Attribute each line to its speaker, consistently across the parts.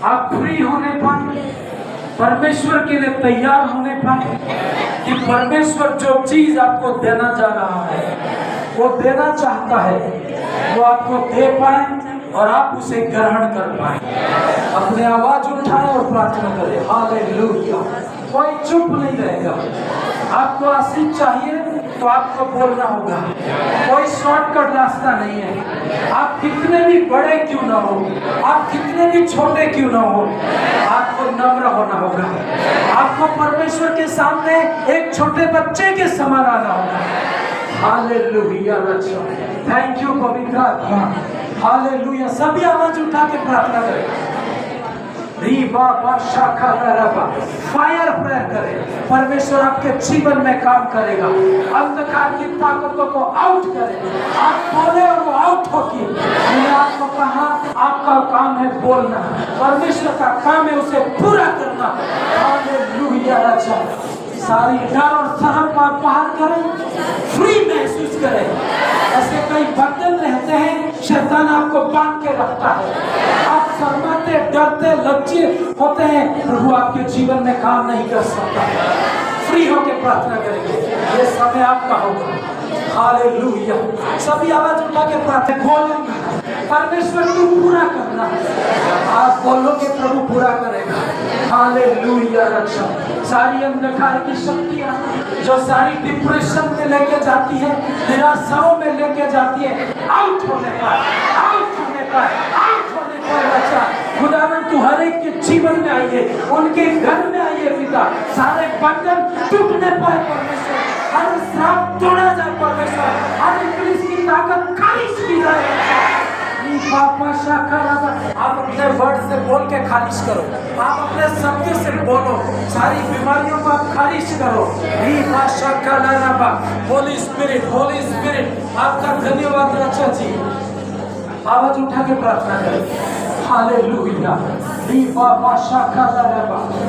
Speaker 1: आप फ्री होने पाए, परमेश्वर के लिए तैयार होने पाए कि परमेश्वर जो चीज आपको देना चाह रहा है, वो देना चाहता है, वो आपको दे पाए और आप उसे ग्रहण कर पाए। अपने आवाज उठाए और प्रार्थना करें। हालेलुया। कोई चुप नहीं रहेगा। आपको आशीष चाहिए तो आपको बोलना होगा। कोई शॉर्टकट रास्ता नहीं है। आप कितने भी बड़े क्यों ना हो, आप कितने भी छोटे क्यों ना हो, आपको नम्र होना होगा। आपको परमेश्वर के सामने एक छोटे बच्चे के समान आना होगा। हालेलुया। थैंक यू पवित्र आत्मा। हालेलुया। सभी आवाज उठा के प्रार्थना करें। फायर प्रेयर करें। परमेश्वर आपके जीवन में काम करेगा, अंधकार की ताकतों को आउट करे। आप बोले और वो आउट होगी। मैंने आपको कहा आपका काम है बोलना, परमेश्वर का काम है उसे पूरा करना। हालेलुया। अच्छा, सारी डर और शर्म को आप बाहर करें, फ्री महसूस करें। ऐसे कई बंधन रहते हैं, शैतान आपको बांध के रखता है। आप शर्माते, डरते, लज्जित होते हैं, प्रभु आपके जीवन में काम नहीं कर सकता। फ्री होकर प्रार्थना करेंगे, ये समय आपका होगा। हालेलुया। सभी आवाज उठा के प्रार्थना बोलेंगे, परमेश्वर तू पूरा करना। आप बोलोगे प्रभु पूरा करेगा। हालेलुया। रक्षा सारी अंधकार की शक्तियां जो सारी डिप्रेशन में लेके जाती है, निराशाओं में लेके जाती है, आउट होने का, आउट होने का, आउट होने का। रक्षा खुदावन तू हर एक के जीवन में आइए, उनके घर में आइए पिता। सारे बंधन टूटने पाए परमेश्वर, हर श्राप तोड़ा जाए परमेश्वर, हर इब्लीस की ताकत खारिज की जाए। आप अपने वर्ड से बोल के खारिज करो, आप अपने शब्द से बोलो, सारी बीमारियों को आप खारिज करो। होली स्पिरिट, होली स्पिरिट, आपका धन्यवाद रक्षा जी। आवाज उठा के प्रार्थना करें। हालेलुया।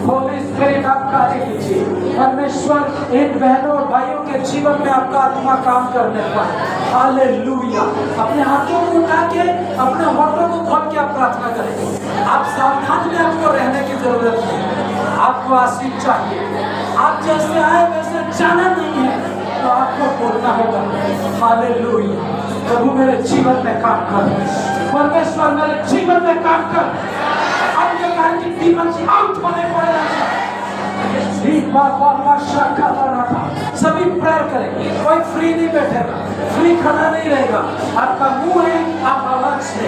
Speaker 1: होली स्पिरिट आप कार्य कीजिए। परमेश्वर इन बहनों और भाइयों के जीवन में आपका आत्मा काम करने पाए। हालेलुया। अपने हाथों को उठा के अपने होठों को खोल के आप प्रार्थना करेंगे। आप सावधान में आपको रहने की जरूरत है। आपको आशीष चाहिए, आप जैसे आए वैसे जाना नहीं है, तो आपको बोलना होगा हालेलुया। प्रभु मेरे जीवन में काम कर, परमेश्वर मेरे जीवन में काम कर। अंधकार की दीमक से आउट होने पड़ेगा। सभी प्रेयर करेंगे, कोई फ्री नहीं बैठेगा, फ्री खड़ा नहीं रहेगा। आपका मुंह है, आप आवाज से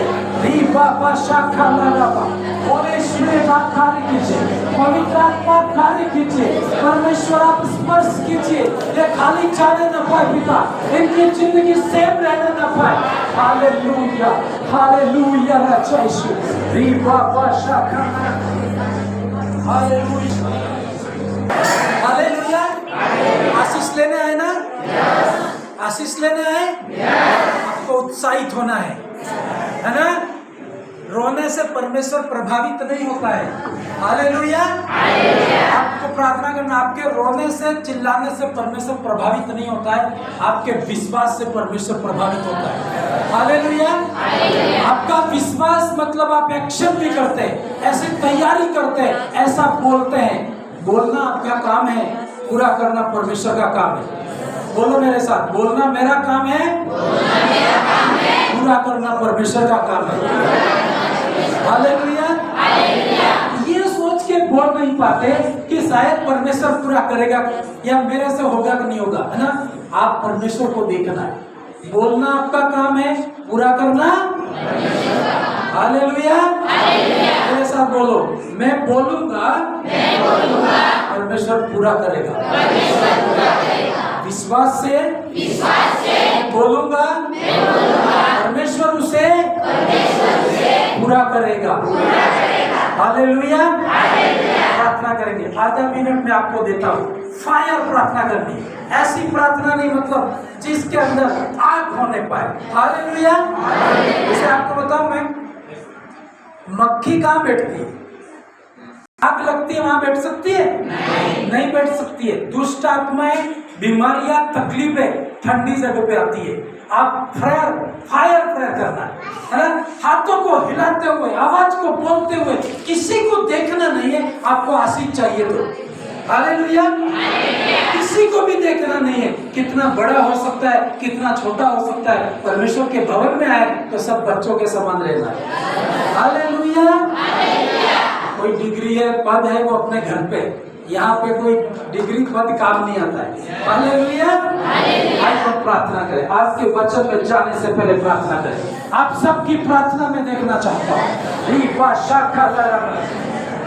Speaker 1: आप कार्य कीजिए, पवित्र आत्मा कार्य कीजिए, परमेश्वर आप स्पर्श कीजिए। ये खाली जाने न पाए पिता, इनकी जिंदगी सेम रहने न पाए। हालेलुया। हालेलुया। हालेलुया। आशीष लेने आए ना? आशीष लेने आए? आपको उत्साहित होना है ना? रोने से परमेश्वर प्रभावित नहीं होता है। हालेलुया। आपको प्रार्थना करना, आपके रोने से, चिल्लाने से परमेश्वर प्रभावित नहीं होता है, आपके विश्वास से परमेश्वर प्रभावित होता है। हालेलुया। आपका विश्वास मतलब आप एक्शन भी करते हैं, ऐसी तैयारी करते हैं, ऐसा बोलते हैं। बोलना आपका काम है, पूरा करना परमेश्वर का काम है। बोलो मेरे साथ, बोलना मेरा काम है, पूरा करना परमेश्वर का काम है। हालेलुया। ये सोच के बोल नहीं पाते कि शायद परमेश्वर पूरा करेगा या मेरे से होगा कि नहीं होगा, है ना? आप परमेश्वर को देखना है, बोलना आपका काम है, पूरा करना। हालेलुया। मेरे साथ बोलो, मैं बोलूंगा, परमेश्वर पूरा करेगा। विश्वास से बोलूंगा, परमेश्वर उसे पूरा करेगा। हालेलुया। प्रार्थना करेंगे, आधा मिनट में आपको देता हूँ। फायर प्रार्थना करनी, ऐसी प्रार्थना नहीं मतलब जिसके अंदर आग होने पाए। हालेलुया। जैसे आपको बताऊं, मैं मक्खी कहाँ बैठती है? आग लगती है वहां बैठ सकती है? नहीं बैठ सकती है। दुष्ट आत्माएं, बीमारियां, तकलीफें ठंडी जगह पे आती है। आप फायर प्रेयर करना है ना। हाथों को हिलाते हुए, आवाज को बोलते हुए, किसी को देखना नहीं है, आपको आशीष चाहिए तो हालेलुया। किसी को भी देखना नहीं है, कितना बड़ा हो सकता है, कितना छोटा हो सकता है, परमेश्वर के भवन में आए तो सब बच्चों के समान रहना है। हालेलुया। कोई डिग्री है, पद है, वो अपने घर पे, यहाँ पे कोई डिग्री पद काम नहीं आता है। हालेलुया। आज हम प्रार्थना करें, आज के वचन में जाने से पहले प्रार्थना करें। आप सबकी प्रार्थना में देखना चाहता हूँ।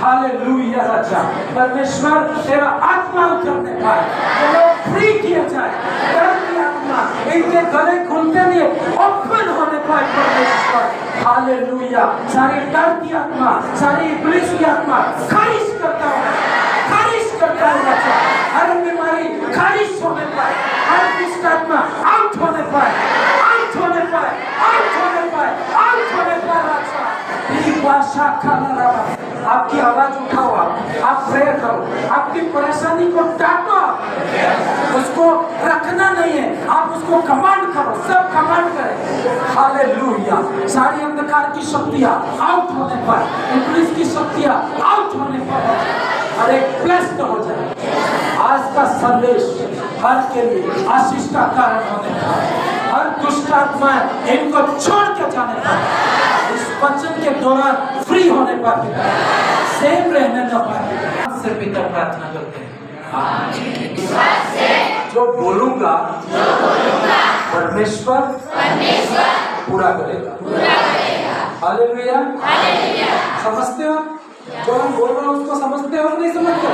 Speaker 1: हालेलुया राजा, परमेश्वर तेरा आत्मा उतरने पाए, चलो फ्री किया जाए, डर की आत्मा इनके गले खुलते लिए ओपन होने पाए परमेश्वर। हालेलुया। सारी डर की आत्मा, सारी इब्लीस की आत्मा खारिज करता हूँ, खारिज करता हूँ राजा। हर बीमारी खारिज होने पाए, हर दुष्ट आत्मा आउट होने पाए, आउट होने पाए, आउट होने पाए, आउट होने पाए राजा। आपकी आवाज उठाओ, आप प्रेयर करो, आपकी परेशानी को डांटो, उसको रखना नहीं है, आप उसको कमांड करो, सब कमांड करें। हालेलुया। सारी अंधकार की शक्तियां आउट होने पर, इब्लीस की शक्तियां आउट होने पर हर एक ब्लेस्ड हो जाए। आज का संदेश हर के लिए आशीष का कारण होने पर, हर दुष्ट आत्मा इनको छोड़ के जाने पर, इस वचन के दौरान फ्री होने पर, सेम रहने न पाए, से पिता प्रार्थना करते हैं। जो बोलूंगा परमेश्वर पूरा करेगा। हालेलुया। समझते हो जो हम बोल रहे हैं, उसको समझते हो नहीं समझते हो?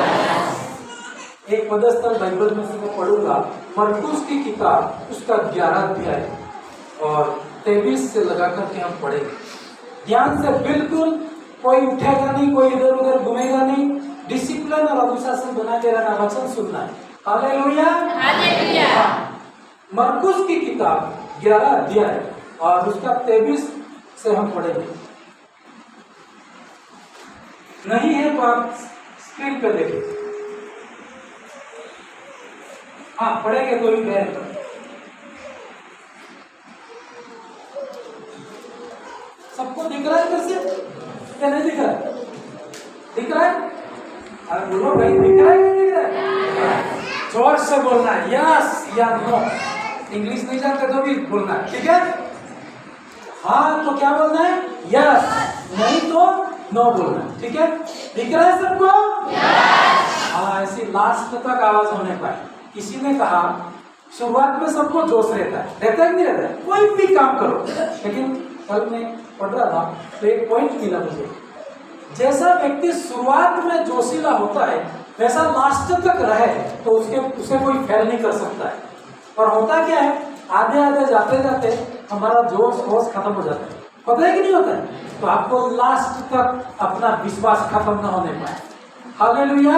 Speaker 1: एक पदस्थल बाइबल में से मैं पढ़ूंगा, मरकुस की किताब, उसका 11 अध्याय और 23 से लगा करके हम पढ़ेंगे ध्यान से। बिल्कुल कोई उठेगा नहीं, कोई इधर उधर घूमेगा नहीं, डिसिप्लिन और अनुशासन बना के रहना, वचन सुनना है। हालेलुया। मरकुस की किताब 11 अध्याय और उसका 23 से हम पढ़ेंगे। नहीं है तो आप स्क्रीन पे देखें। हाँ पढ़ेंगे तो भी है। सबको दिख रहा है कैसे? क्या नहीं दिख रहा है? दिख रहा है? अरे बोलो भाई, दिख रहा है कि नहीं दिख रहा है? जोर से बोलना है, यस या नो। इंग्लिश नहीं जानते तो भी बोलना है, ठीक है? हाँ तो क्या बोलना है? यस, नहीं तो नो बोलना है, ठीक है? दिख रहा है सबको? हाँ ऐसी लास्ट तक आवाज होने पाए। किसी ने कहा शुरुआत में सबको जोश रहता है कि नहीं रहता है? कोई भी काम करो, लेकिन कल मैं पढ़ रहा था तो एक पॉइंट मिला मुझे, जैसा व्यक्ति शुरुआत में जोशीला होता है वैसा लास्ट तक रहे तो उसे कोई फेल नहीं कर सकता है। और होता क्या है, आधे आधे जाते जाते हमारा जोश होश खत्म हो जाता है, पता है कि नहीं होता है? तो आपको लास्ट तक अपना विश्वास खत्म न होने पाए। हालेलुया।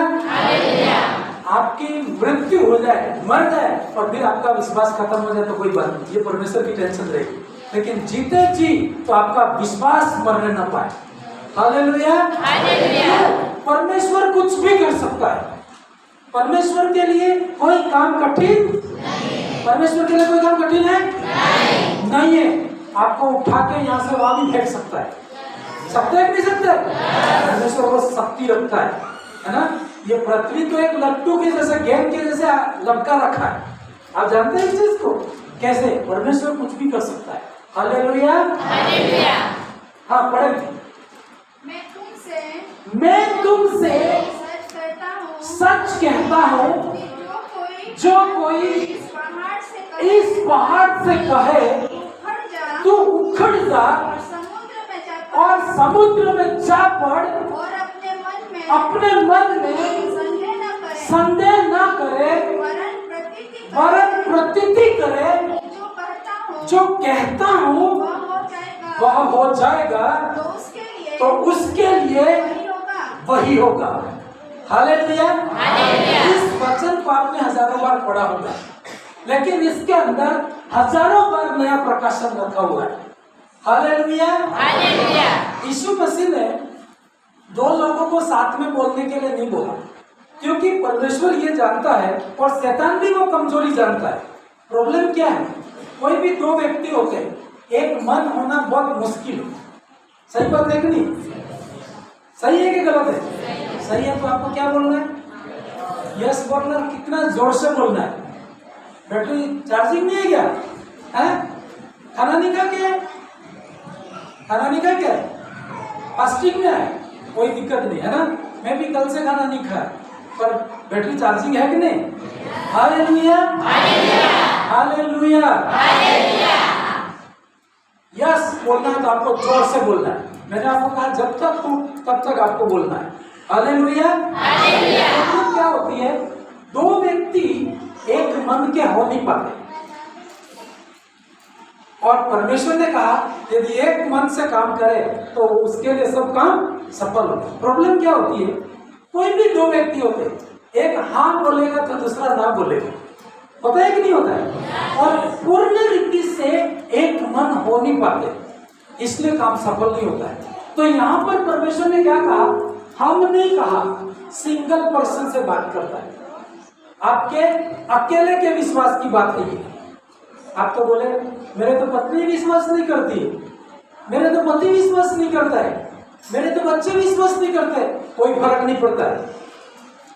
Speaker 1: आपकी मृत्यु हो जाए, मर जाए और फिर आपका विश्वास खत्म हो जाए तो कोई बात नहीं, ये परमेश्वर की टेंशन रहेगी। लेकिन जीते जी तो आपका विश्वास मरने न पाए। हालेलुया। परमेश्वर कुछ भी कर सकता है, परमेश्वर के लिए कोई काम कठिन नहीं। परमेश्वर के लिए कोई काम कठिन है नहीं है। आपको उठा के यहाँ से वहां भी फेंक सकता है, सकता है कि नहीं सकता है? परमेश्वर को शक्ति रखता है ना। ये पृथ्वी तो एक लट्टू के जैसे, गेंद के जैसे लटका रखा है। आप जानते हैं इस चीज को कैसे? परमेश्वर कुछ भी कर सकता है। हालेलुया। हाँ पढ़ेंगे। मैं तुमसे सच कहता हूँ, जो कोई इस पहाड़ से कहे तू उखड़ जा और समुद्र में जा पड़, अपने मन में संदेह न करे, वरन प्रतीति करे, जो कहता हूँ वह हो जाएगा, तो उसके लिए वही होगा। हालेलुया। इस वचन को आपने हजारों बार पढ़ा होगा, लेकिन इसके अंदर हजारों बार नया प्रकाशन रखा हुआ है। हालेलुया। यीशु मसीह ने दो लोगों को साथ में बोलने के लिए नहीं बोला, क्योंकि परमेश्वर ये जानता है और शैतान भी वो कमजोरी जानता है। प्रॉब्लम क्या है? कोई भी दो व्यक्ति होते हैं, एक मन होना बहुत मुश्किल है। सही बात है कि नहीं? सही है कि गलत है? सही है। तो आपको क्या बोलना है? यस बोलना है। कितना जोर से बोलना है? बैटरी चार्जिंग नहीं है क्या? है? खाना नहीं खा क्या? खाना नहीं खा क्या? फास्टिंग में है, कोई दिक्कत नहीं है ना। मैं भी कल से खाना नहीं खाया, पर बैटरी चार्जिंग है कि नहीं? हालेलुया, हालेलुया, यस बोलना है तो आपको जोर से बोलना है। मैंने आपको कहा जब तक हूं तब तक आपको बोलना है। हालेलुया। तो क्या होती है, दो व्यक्ति एक मन के हो नहीं पाते, और परमेश्वर ने कहा यदि एक मन से काम करे तो उसके लिए सब काम सफल हो। प्रॉब्लम क्या होती है, कोई भी दो व्यक्ति होते, एक हाँ बोलेगा तो दूसरा ना बोलेगा, पता है कि नहीं होता है? और पूर्ण रीति से एक मन हो नहीं पाते, इसलिए काम सफल नहीं होता है। तो यहाँ पर परमेश्वर ने क्या कहा, हमने कहा सिंगल पर्सन से बात करता है। आपके अकेले के विश्वास की बात नहीं है। आप तो बोले मेरे तो पत्नी विश्वास नहीं करती, मेरे तो पति विश्वास नहीं करता है, मेरे तो बच्चे विश्वास नहीं करते, कोई फर्क नहीं पड़ता है,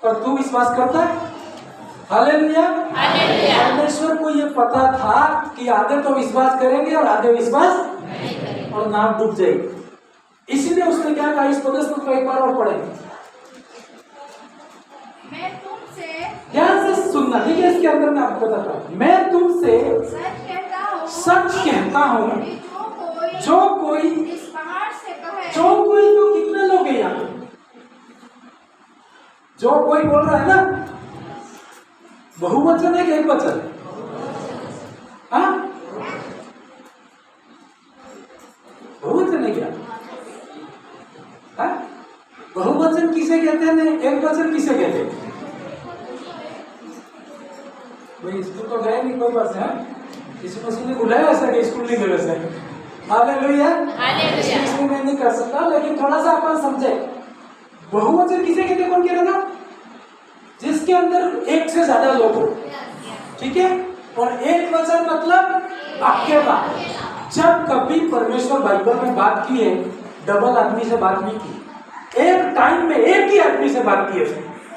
Speaker 1: और तू विश्वास करता है। हालेलुया। परमेश्वर को ये पता था कि आधे तो विश्वास करेंगे और आधे विश्वास और नाम डूब जाएगी। इसलिए उसने क्या कहा, इस पद को एक बार और पढ़ेंगे।
Speaker 2: मैं तुमसे
Speaker 1: ध्यान से सुनना, ठीक है? इसके अंदर मैं आपको बताता हूँ, मैं तुमसे सच कहता हूँ जो कोई
Speaker 2: इस पहाड़ से कहे,
Speaker 1: जो कोई, तो कितने लोग हैं यहाँ पे? जो कोई बोल रहा है ना, बहुवचन है कि एक वचन? हाँ, बहुवचन है क्या? हाँ? बहुवचन किसे कहते हैं, एक वचन किसे कहते हैं? भाई स्कूल तो गए नहीं कोई बात है, किसी मसीह ने बुलाया ऐसा कि स्कूल नहीं गए वैसे। हालेलुया, इसमें मैं नहीं कर सकता, लेकिन थोड़ा सा अपन समझे। बहुवचन किसे कहते हैं? कौन कह रहा था? जिसके अंदर एक से ज्यादा लोग हो, ठीक है? और एक वचन मतलब अकेला। जब कभी परमेश्वर बाइबल में बात की है, डबल आदमी से बात नहीं की, एक टाइम में एक ही आदमी से बात की है,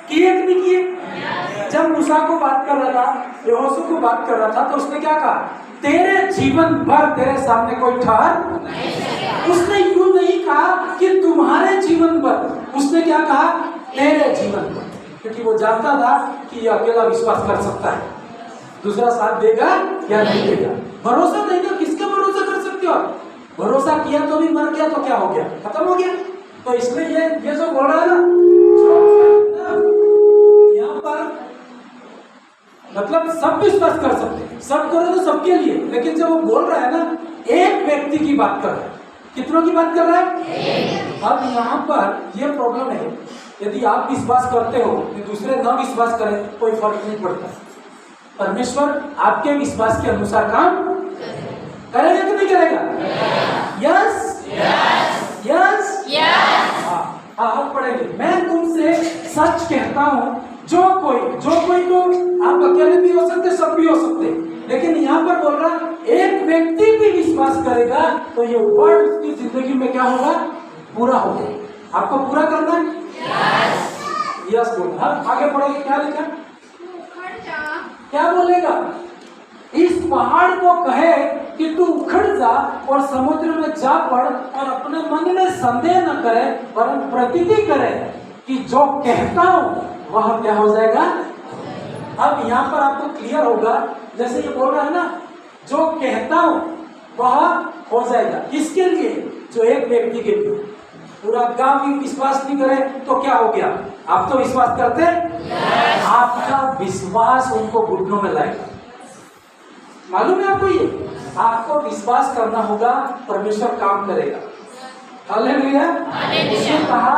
Speaker 1: कि एक नहीं किए। जब मूसा को बात कर रहा था, यहोशू को बात कर रहा था, तो उसने क्या कहा, तेरे जीवन भर तेरे सामने कोई ठहर। उसने यूं नहीं कहा कि तुम्हारे जीवन भर, उसने क्या कहा, तेरे जीवन भर, क्योंकि वो जानता था कि ये अकेला विश्वास कर सकता है, दूसरा साथ देगा या नहीं देगा। भरोसा नहीं तो किसका भरोसा कर सकते हो आप? भरोसा किया तो भी मर गया तो क्या हो गया, खत्म हो गया। तो इसलिए ये जो बोल रहा है ना, यहाँ पर मतलब सब विश्वास कर सकते हैं, सब करो तो सबके लिए, लेकिन जब वो बोल रहा है ना, एक व्यक्ति की बात कर रहा है। कितनों की बात कर रहा है? अब यहाँ पर ये प्रॉब्लम है, यदि आप विश्वास करते हो कि दूसरे न विश्वास करें, कोई फर्क नहीं पड़ता। परमेश्वर आपके विश्वास के अनुसार काम करेगा कि नहीं करेगा? Yes, yes, yes. हाँ, पढ़ेंगे। मैं तुमसे सच कहता हूँ, जो कोई तो आप अकेले भी हो सकते, सब भी हो सकते, लेकिन यहाँ पर बोल रहा एक व्यक्ति भी विश्वास करेगा तो ये वर्ड उसकी जिंदगी में क्या होगा, पूरा होगा। आपको पूरा करना है, यस बोलना। आगे पढ़ोगे, क्या लिखा, क्या बोलेगा? इस पहाड़ को कहे कि तू उखड़ जा और समुद्र में जा पड़, और अपने मन में संदेह न करे, वरन प्रतीति करे कि जो कहता हूं वह क्या हो जाएगा। अब यहाँ पर आपको क्लियर होगा, जैसे ये बोल रहा है ना, जो कहता हूं वह हो जाएगा। किसके लिए? जो एक व्यक्ति के लिए। पूरा गांव भी विश्वास नहीं करे तो क्या हो गया? आप तो विश्वास करते हैं, आपका विश्वास उनको घुटनों में लाएगा। मालूम है आपको? ये आपको विश्वास करना होगा, परमेश्वर काम करेगा। हालेलुया। उसने कहा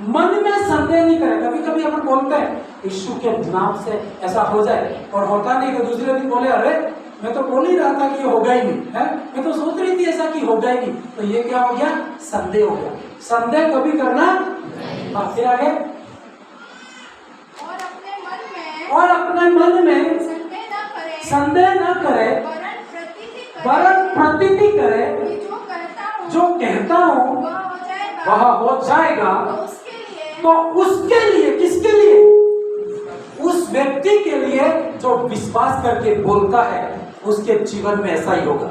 Speaker 1: मन में संदेह नहीं करे। कभी कभी अपन बोलते हैं यीशु के नाम से ऐसा हो जाए, और होता नहीं, तो दूसरे दिन बोले अरे मैं तो बोल ही रहा था कि ये होगा ही नहीं है, मैं तो सोच रही थी ऐसा कि होगा ही नहीं। तो ये क्या हो गया? संदेह हो गया। संदेह कभी करना। फिर आगे, और अपने मन में संदेह न करे, वरन प्रतीति करे
Speaker 2: कि जो कहता हूँ
Speaker 1: जो कहता हूँ
Speaker 2: वह हो जाएगा।
Speaker 1: वह हो जाएगा।
Speaker 2: तो उसके लिए
Speaker 1: किसके लिए? उस व्यक्ति के लिए जो विश्वास करके बोलता है, उसके जीवन में ऐसा ही होगा।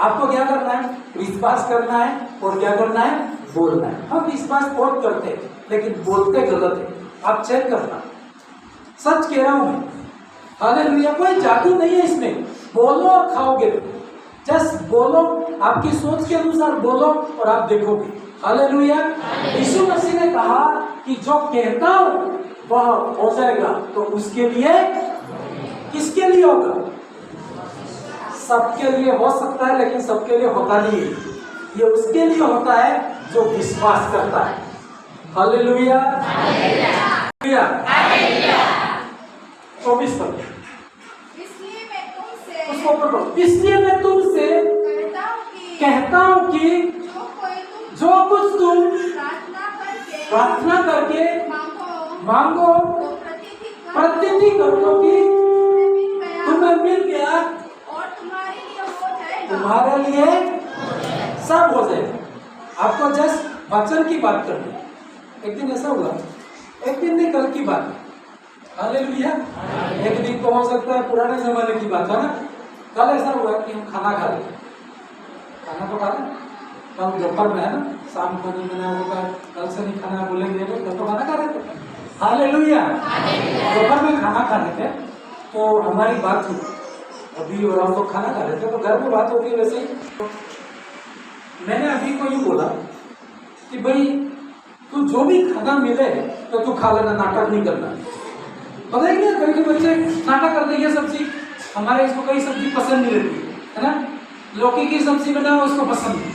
Speaker 1: आपको क्या करना है? विश्वास करना है और क्या करना है? बोलना है। हम विश्वास बहुत करते हैं लेकिन बोलते गलत है। आप चेक करना, सच कह रहा हूं मैं। हालेलुया। कोई जादू नहीं है इसमें। बोलो और खाओगे। जस्ट बोलो, आपकी सोच के अनुसार बोलो और आप देखोगे। हालेलुया। यीशु मसीह ने कहा कि जो कहता हूं वह हो जाएगा। तो उसके लिए, किसके लिए होगा? सबके लिए हो सकता है लेकिन सबके लिए होता नहीं है। ये उसके लिए होता है जो विश्वास करता है। हालेलुया। हालेलुया। 24 पर
Speaker 2: इसलिए मैं तुमसे
Speaker 1: उसको पढ़ो। इसलिए मैं तुमसे कहता हूँ कि जो कुछ तुम प्रार्थना करके मांगो प्रतीति करो कि तुम्हें मिल गया
Speaker 2: और
Speaker 1: तुम्हारे लिए सब हो जाएगा। आपको जस्ट वचन की बात करनी है। एक दिन ऐसा हुआ, एक दिन नहीं, कल की बात है। हालेलुया। एक दिन तो हो सकता है पुराने जमाने की बात है ना। कल ऐसा हुआ कि हम खाना खा रहे, खाना तो खा रहे, कल दोपहर में है ना, शाम को नहीं बना होगा, कल से नहीं खाना बोलेंगे, कल तो खाना खा रहे थे। हालेलुया। दोपहर में खाना खा रहे थे तो हमारी बात हुई अभी, और हम लोग खाना खा रहे थे तो घर में बात होती है वैसे ही। मैंने अभी को यूँ बोला कि भाई तू जो भी खाना मिले तो तू खा लेना, नाटक नहीं करना। पता है क्या, कई बच्चे नाटक करते हैं, ये सब्जी हमारे इसको कई सब्जी पसंद नहीं रहती है ना। लौकी की सब्जी बनाओ उसको पसंद नहीं,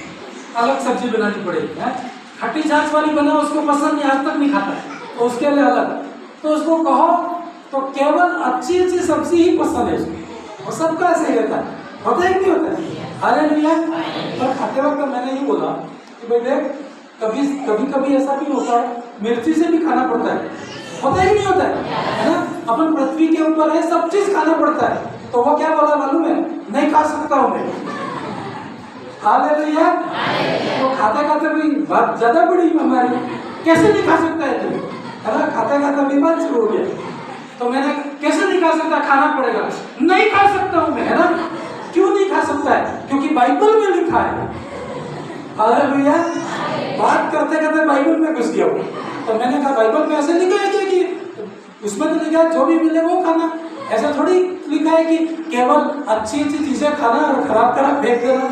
Speaker 1: अलग सब्जी बनानी पड़ेगी है। खट्टी छाछ वाली बनाओ उसको पसंद नहीं, आज तक नहीं खाता है तो उसके लिए अलग। तो उसको कहो तो केवल अच्छी अच्छी सब्जी ही पसंद है उसको, और सबका ऐसे ही रहता है। होता है कि नहीं होता है? हालेलुया। और खाते वक्त मैंने ये बोला कि भाई देख, कभी ऐसा भी होता है मिर्ची से भी खाना पड़ता है। होता है कि नहीं होता है ना? अपन पृथ्वी के ऊपर है, सब चीज खाना पड़ता है। तो वो क्या बोला मालूम है? नहीं खा सकता हूं मैं। हालेलुया। तो खाते खाते भी बात ज्यादा बड़ी हमारी, कैसे नहीं खा सकता है तू, है ना? खाते खाते बीमार शुरू हो गया। तो मैंने कैसे नहीं खा सकता, खाना पड़ेगा। नहीं खा सकता हूं मैं, है ना? क्यों नहीं खा सकता है? क्योंकि बाइबल में लिखा है। हालेलुया। बात करते करते बाइबल में घुस गया। तो मैंने कहा बाइबल में ऐसे लिखा है कि उसमें तो लिखा है जो भी मिले वो खाना। ऐसा थोड़ी लिखा है कि केवल अच्छी अच्छी चीजें खाना और खराब खराब फेंक देना।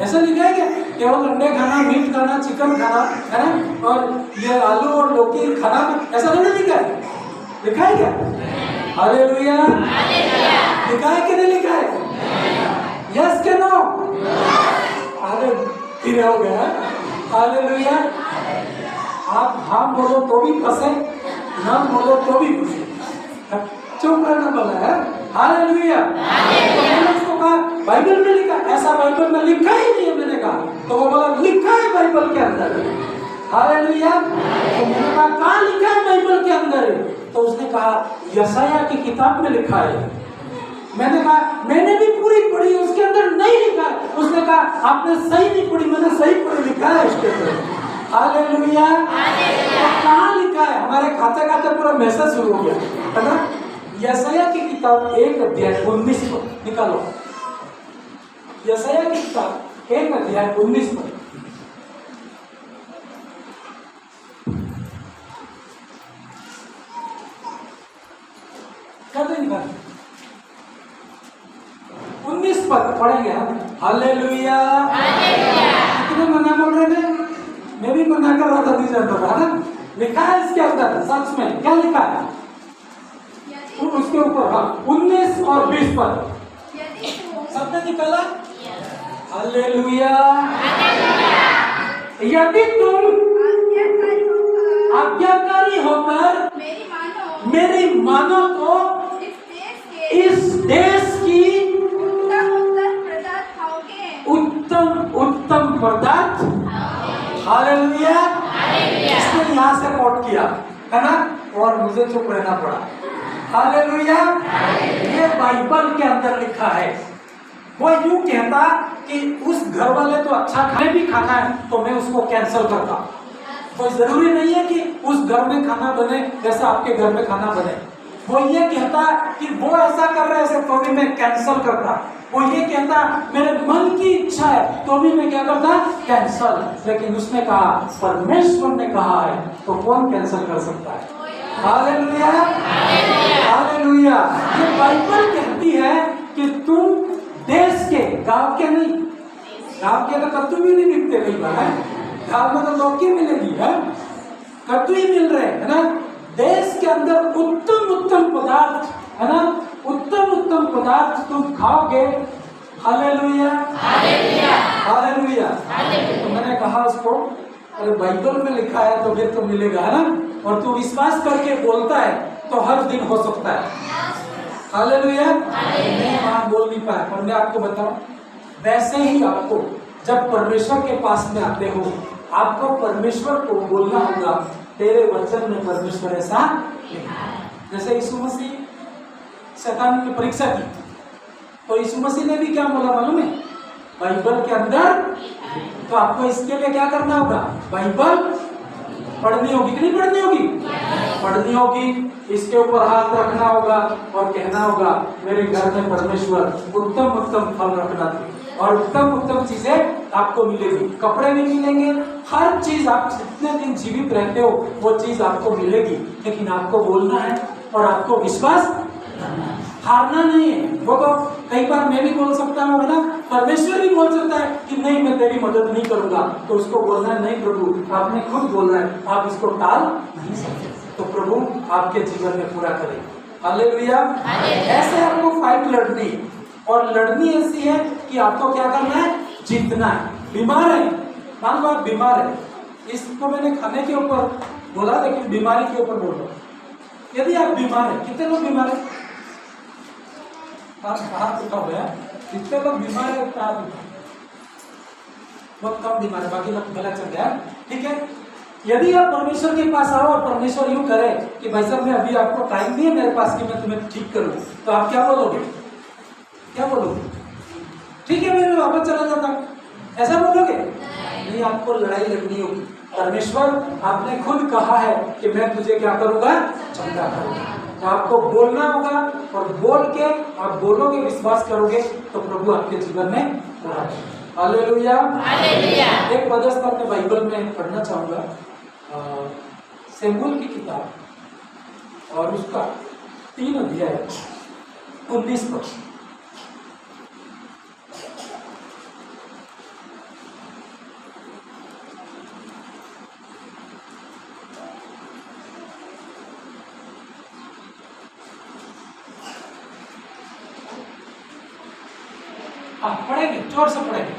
Speaker 1: ऐसा लिखा है क्या? केवल अंडे खाना, मीट खाना, चिकन खाना, है ना, और ये आलू और लौकी खाना, ऐसा थोड़ी लिखा है? लिखा है क्या? हालेलुया। लिखा है कि नहीं लिखा है? यस के नो? अरे फिर हो गया। हालेलुया। आप हाँ बोलो तो भी फंसे, ना बोलो तो भी फंसे, चुप रहना बोला है। हालेलुया। तो मैंने उसको कहा बाइबल में लिखा, ऐसा बाइबल में लिखा ही नहीं है। मैंने कहा तो वो बोला लिखा है बाइबल के अंदर। हालेलुया। तो मैंने कहा कहाँ लिखा है बाइबल के अंदर? तो उसने कहा यशायाह की किताब में लिखा है। मैंने कहा मैंने भी पूरी पढ़ी, उसके अंदर नहीं लिखा है। उसने कहा आपने सही नहीं पढ़ी, मैंने सही पढ़ी, लिखा है उसके अंदर। हालेलुया। तो कहाँ लिखा है? हमारे खाते खाते पूरा मैसेज शुरू हो गया, है ना? यशायाह की किताब 1 अध्याय 19 पर निकालो। यशायाह की किताब 1 अध्याय 19 पर। कर दे निकाल। 19 पद पढ़ेंगे हम। हालेलुया। कितने मना बोल रहे थे? मैं भी मना कर रहा था, नहीं जानता था ना। लिखा है इसके अंदर, सच में क्या लिखा है उसके ऊपर? हाँ, 19 और 20 पद सबने निकाला। हालेलुया। यदि तुम आज्ञाकारी होकर मेरी मानो तो इस देश की उत्तम पदार्थ। हालेलुया। इसने यहाँ से कोट किया, है ना, और मुझे चुप रहना पड़ा। हालेलुया। ये बाइबल के अंदर लिखा है। वो यूं कहता कि उस घर वाले तो अच्छा खाने भी खाना है तो मैं उसको कैंसिल करता। कोई जरूरी नहीं है कि उस घर में खाना बने जैसा आपके घर में खाना बने। वो ये कहता कि वो ऐसा कर रहे हैं तो भी मैं कैंसिल करता। वो ये कहता मेरे मन की इच्छा है तो भी मैं क्या करता, कैंसिल। लेकिन उसने कहा, परमेश्वर ने कहा है तो कौन कैंसिल कर सकता है? Hallelujah, hallelujah. ये बाइबल कहती है कि तुम देश के, गांव के नहीं, गांव के तो कद्दू भी नहीं मिलते कई बार है, गांव में तो लौकी मिलेगी है, कद्दू ही मिल रहे है ना। देश के अंदर उत्तम उत्तम पदार्थ है ना, उत्तम उत्तम पदार्थ तुम खाओगे। Hallelujah, hallelujah, hallelujah. तो मैंने कहा उसको, अरे बाइबल में लिखा है तो फिर तो मिलेगा है ना, और तू विश्वास करके बोलता है तो हर दिन हो सकता है। हालेलुया। मैं वहां बोल नहीं पाया, पर मैं आपको बताऊं, वैसे ही आपको जब परमेश्वर के पास में आते हो, आपको परमेश्वर को बोलना होगा, तेरे वचन में परमेश्वर ऐसा लिखा। जैसे यीशु मसीह शैतान की परीक्षा की, तो यीशु मसीह ने भी क्या बोला मालूम है? बाइबल के अंदर। तो आपको इसके लिए क्या करना होगा? बाइबल पढ़नी होगी कि नहीं पढ़नी होगी? पढ़नी होगी, इसके ऊपर हाथ रखना होगा और कहना होगा, मेरे घर में परमेश्वर उत्तम उत्तम फल रखना थे, और उत्तम उत्तम चीजें आपको मिलेगी। कपड़े भी मिलेंगे, हर चीज आप जितने दिन जीवित रहते हो वो चीज आपको मिलेगी। लेकिन आपको बोलना है और आपको विश्वास हारना नहीं है। वो तो कई बार मैं भी बोल सकता हूँ है ना, परमेश्वर भी बोल सकता है कि नहीं मैं तेरी मदद नहीं करूंगा, तो उसको बोलना है, नहीं प्रभु आपने खुद बोलना है, आप इसको टाल नहीं सकते। तो प्रभु आपके जीवन में पूरा करे। हालेलुया। ऐसे आपको फाइट लड़नी, और लड़नी ऐसी है कि आपको क्या करना है? जीतना है। बीमार है, मान लो आप बीमार है, इसको मैंने खाने के ऊपर बोला लेकिन बीमारी के ऊपर बोलो। यदि आप बीमार है, कितने लोग बीमार है? हाथ उठा हुआ है, कितने लोग बीमार है? बहुत कम बीमार है, बाकी लोग गलत चल गया। ठीक है, यदि आप परमेश्वर के पास आओ और परमेश्वर यूं करे कि भाई साहब मैं अभी आपको टाइम नहीं है मेरे पास कि मैं तुम्हें ठीक करूं, तो आप क्या बोलोगे? क्या बोलोगे? ठीक है मैं वापस चला जाता हूं, ऐसा बोलोगे? नहीं, आपको लड़ाई लड़नी होगी। परमेश्वर आपने खुद कहा है कि मैं तुझे क्या करूंगा? चंगा करूंगा। तो आपको बोलना होगा, और बोल के आप बोलोगे, विश्वास करोगे तो प्रभु आपके जीवन में पूरा करेगा। Hallelujah, hallelujah. एक पदस्थल में बाइबल में पढ़ना चाहूंगा, शमूएल की किताब और उसका 3 अध्याय 19 पद। पढ़ेंगे, जोर से पढ़ेंगे।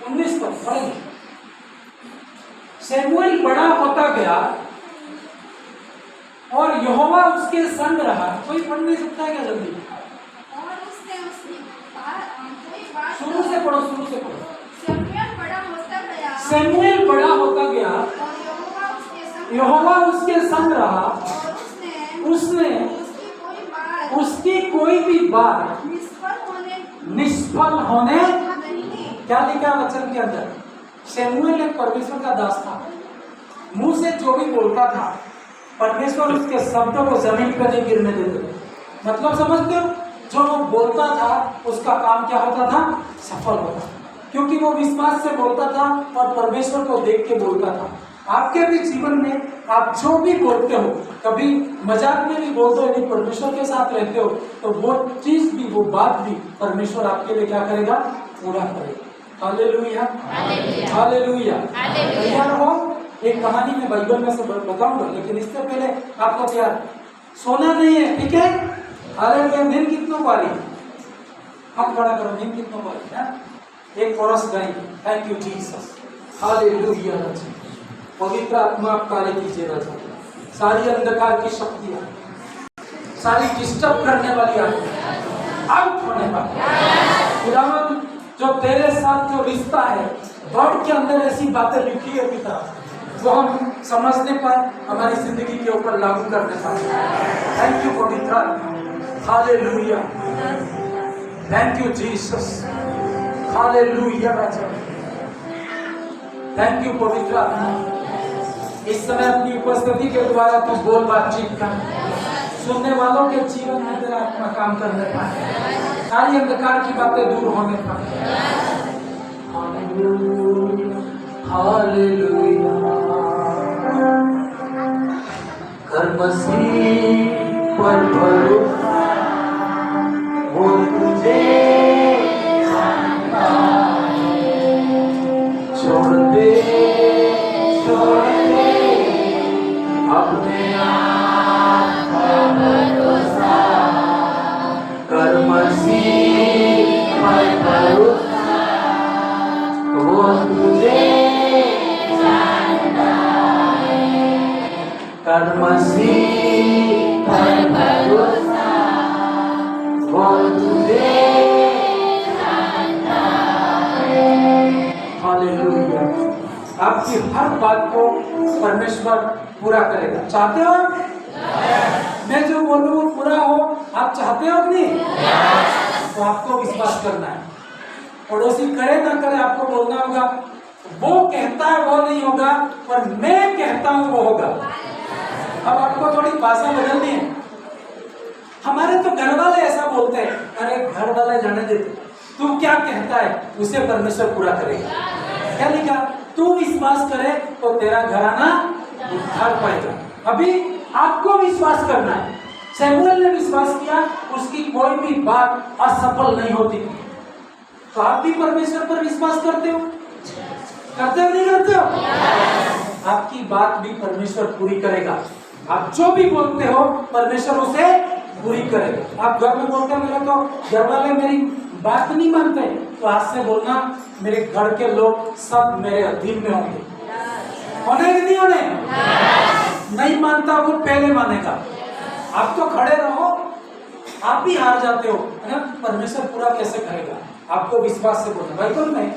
Speaker 1: 19 पद पढ़ेंगे। शमूएल बड़ा होता गया और यहोवा उसके संग रहा। कोई पढ़ नहीं सकता है क्या जल्दी?
Speaker 2: और उसने उसकी कोई बात
Speaker 1: शुरू से पढ़ो, शुरू से पढ़ो।
Speaker 2: शमूएल बड़ा होता गया,
Speaker 1: शमूएल बड़ा होता गया
Speaker 2: और
Speaker 1: यहोवा उसके संग रहा,
Speaker 2: और
Speaker 1: उसने उसकी कोई भी बात निष्फल होने क्या लिखा वचन के अंदर? शमूएल एक परमेश्वर का दास था, मुंह से जो भी बोलता था परमेश्वर उसके शब्दों को जमीन पर नहीं गिरने देते। मतलब समझते हो? जो वो बोलता था उसका काम क्या होता था? सफल होता, क्योंकि वो विश्वास से बोलता था और परमेश्वर को देख के बोलता था। आपके भी जीवन में आप जो भी बोलते हो, कभी मजाक में भी बोलते हो, यदि परमेश्वर के साथ रहते हो तो वो चीज भी, वो बात भी परमेश्वर आपके लिए क्या करेगा? पूरा करेगा। Hallelujah, hallelujah. तैयार हो? एक कहानी में बाइबल में से बताऊंगा, लेकिन इससे पहले आपको क्या सोना नहीं है, ठीक है? हालेलुया। नींद कितनों वाली? हाथ खड़ा करो, नींद कितनों वाली है? एक कोरस गाएंगे, थैंक यू जीसस, हालेलुया। पवित्र आत्मा आप कार्य कीजिए राजा। सारी अंधकार की शक्तियां, सारी डिस्टर्ब करने वाली आत्मा आउट होने वाली। खुदावन जो तेरे साथ जो रिश्ता है, वर्ड के अंदर ऐसी बातें लिखी है पिता, वो हम समझने पाए, हमारी जिंदगी के ऊपर लागू करने पाए। थैंक यू पवित्र आत्मा, hallelujah, thank you Jesus, hallelujah Raja, thank you पवित्र आत्मा। इस समय अपनी उपस्थिति के द्वारा तू बोल बातचीत कर, सुनने वालों के जीवन में तेरा आत्मा काम करने पाए, सारी अंधकार की बातें दूर होने पाए। हालेलुया, हालेलुया, कर मसीह पर भरोसा, वो तुझे छोड़ दे अपने आप पर भरोसा, कर मसीह पर भरोसा, वो तुझे जानता है, कर मसीह पर भरोसा, वो तुझे जानता है। हालेलुया, आपकी हर बात को परमेश्वर पूरा करेगा। चाहते हो आप? मैं जो बोलूं वो पूरा हो, आप चाहते हो कि नहीं? तो आपको विश्वास करना है। पड़ोसी करे ना करे आपको बोलना होगा, वो कहता है वो नहीं होगा, पर मैं कहता हूं वो होगा। अब आपको थोड़ी भाषा बदलनी है। हमारे तो घर वाले ऐसा बोलते हैं, अरे घर वाले जाने देते, तू क्या कहता है उसे परमेश्वर पूरा करेगा। क्या लिखा? तू विश्वास करे तो तेरा घराना उद्धार पाएगा। अभी आपको विश्वास करना है। सैमुएल ने विश्वास किया, उसकी कोई भी बात असफल नहीं होती। तो आप भी परमेश्वर पर विश्वास करते हो? करते हो नहीं करते हो? आपकी बात भी परमेश्वर पूरी करेगा। आप जो भी बोलते हो परमेश्वर उसे पूरी करेगा। आप घर में बोलते हो मेरे तो घर वाले मेरी बात नहीं मानते, तो आज से बोलना मेरे घर के लोग सब मेरे अधीन में होंगे। होने कि नहीं होने? नहीं मानता वो पहले मानेगा। आप तो खड़े रहो, आप भी हार जाते हो, है ना? परमेश्वर पूरा कैसे करेगा? आपको विश्वास से बोलना। बाइबल में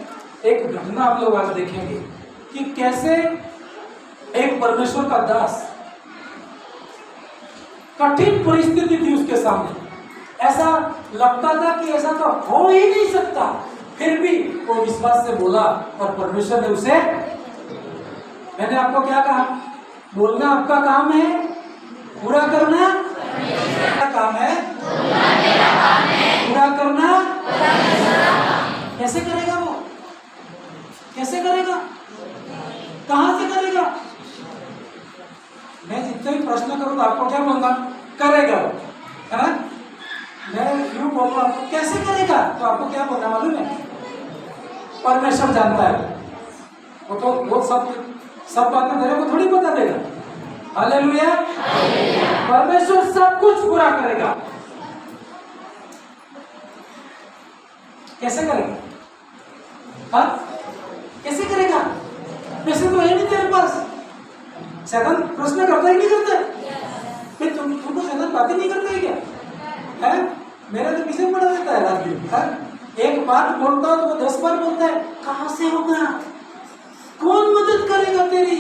Speaker 1: एक घटना आप लोग आज देखेंगे कि कैसे एक परमेश्वर का दास, कठिन परिस्थिति थी उसके सामने, ऐसा लगता था कि ऐसा तो हो ही नहीं सकता, फिर भी वो विश्वास से बोला और परमेश्वर ने उसे, मैंने आपको क्या कहा? बोलना आपका काम है, पूरा करना मेरा काम है, पूरा करना। कैसे करेगा वो? कैसे करेगा? कहां से करेगा? मैं जितने भी प्रश्न करूँ आपको क्या बोलूंगा? करेगा वो, है ना? मैं यूं बोलूँ आपको कैसे करेगा, तो आपको क्या बोलना मालूम है? परमेश्वर जानता है। वो तो वो सब बातें मेरे को थोड़ी बता देगा। हालेलुया, परमेश्वर सब कुछ पूरा करेगा। कैसे करेगा? हाँ, कैसे करेगा? पैसे तो है नहीं तेरे पास। शैतान प्रश्न करता ही नहीं करता? फिर तुमको शैतान बातें नहीं करता है क्या? है? मेरा तो पीछे पड़ा रहता है रात दिन। एक बात बोलता हो तो वो 10 बार बोलता है, कहां से होगा? कौन मदद करेगा तेरी?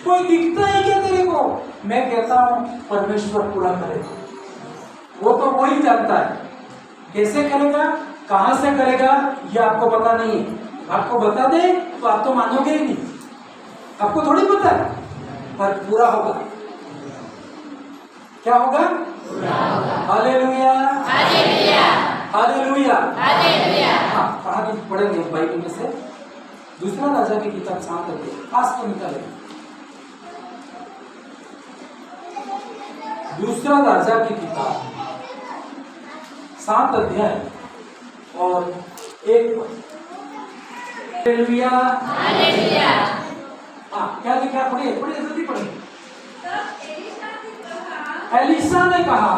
Speaker 1: कोई दिखता है क्या तेरे को? मैं कहता हूं परमेश्वर पूरा करेगा। वो तो वही जानता है कैसे करेगा, कहां से करेगा, ये आपको पता नहीं है। आपको बता दे तो आप तो मानोगे ही नहीं, आपको थोड़ी पता है, पर पूरा होगा। क्या होगा? Hallelujah, hallelujah, hallelujah, hallelujah. हाँ, कहानी पढ़ेंगे बाइबल में से दूसरा राजा की किताब 7 अध्याय, आज तो निकाले। दूसरा राजा की किताब 7 अध्याय और 1 पद। Hallelujah, hallelujah. हाँ, क्या लिखा? पढ़िए पढ़िए, जल्दी पढ़िए। एलिशा ने कहा,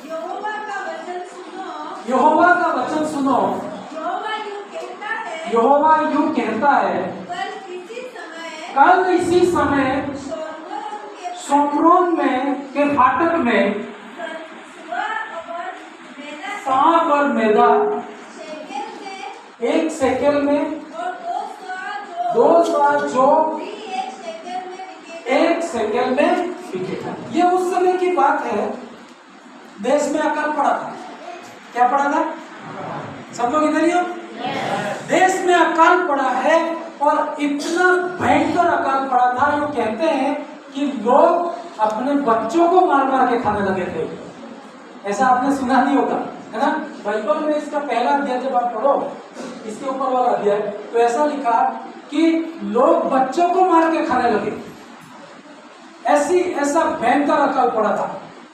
Speaker 1: यहोवा का वचन सुनो, यहोवा का वचन सुनो। यहोवा यूं कहता है, कल इसी समय सोम्रोन में के फाटक में सांप और मैदा 1 शेकेल में, 2 सौ जो 1 शेकेल में बिकेगा। ये उस समय की बात है देश में अकाल पड़ा था। क्या पड़ा था? सब लोग इधर ही हो? देश में अकाल पड़ा है और इतना भयंकर अकाल पड़ा था, ये कहते हैं कि लोग अपने बच्चों को मार मार के खाने लगे थे। ऐसा आपने सुना नहीं होगा, है ना? बाइबल में इसका पहला अध्याय जब आप पढ़ो, इसके ऊपर वाला अध्याय, तो ऐसा लिखा कि लोग बच्चों को मार के खाने लगे। ऐसा भयंकर अकाल पड़ा था,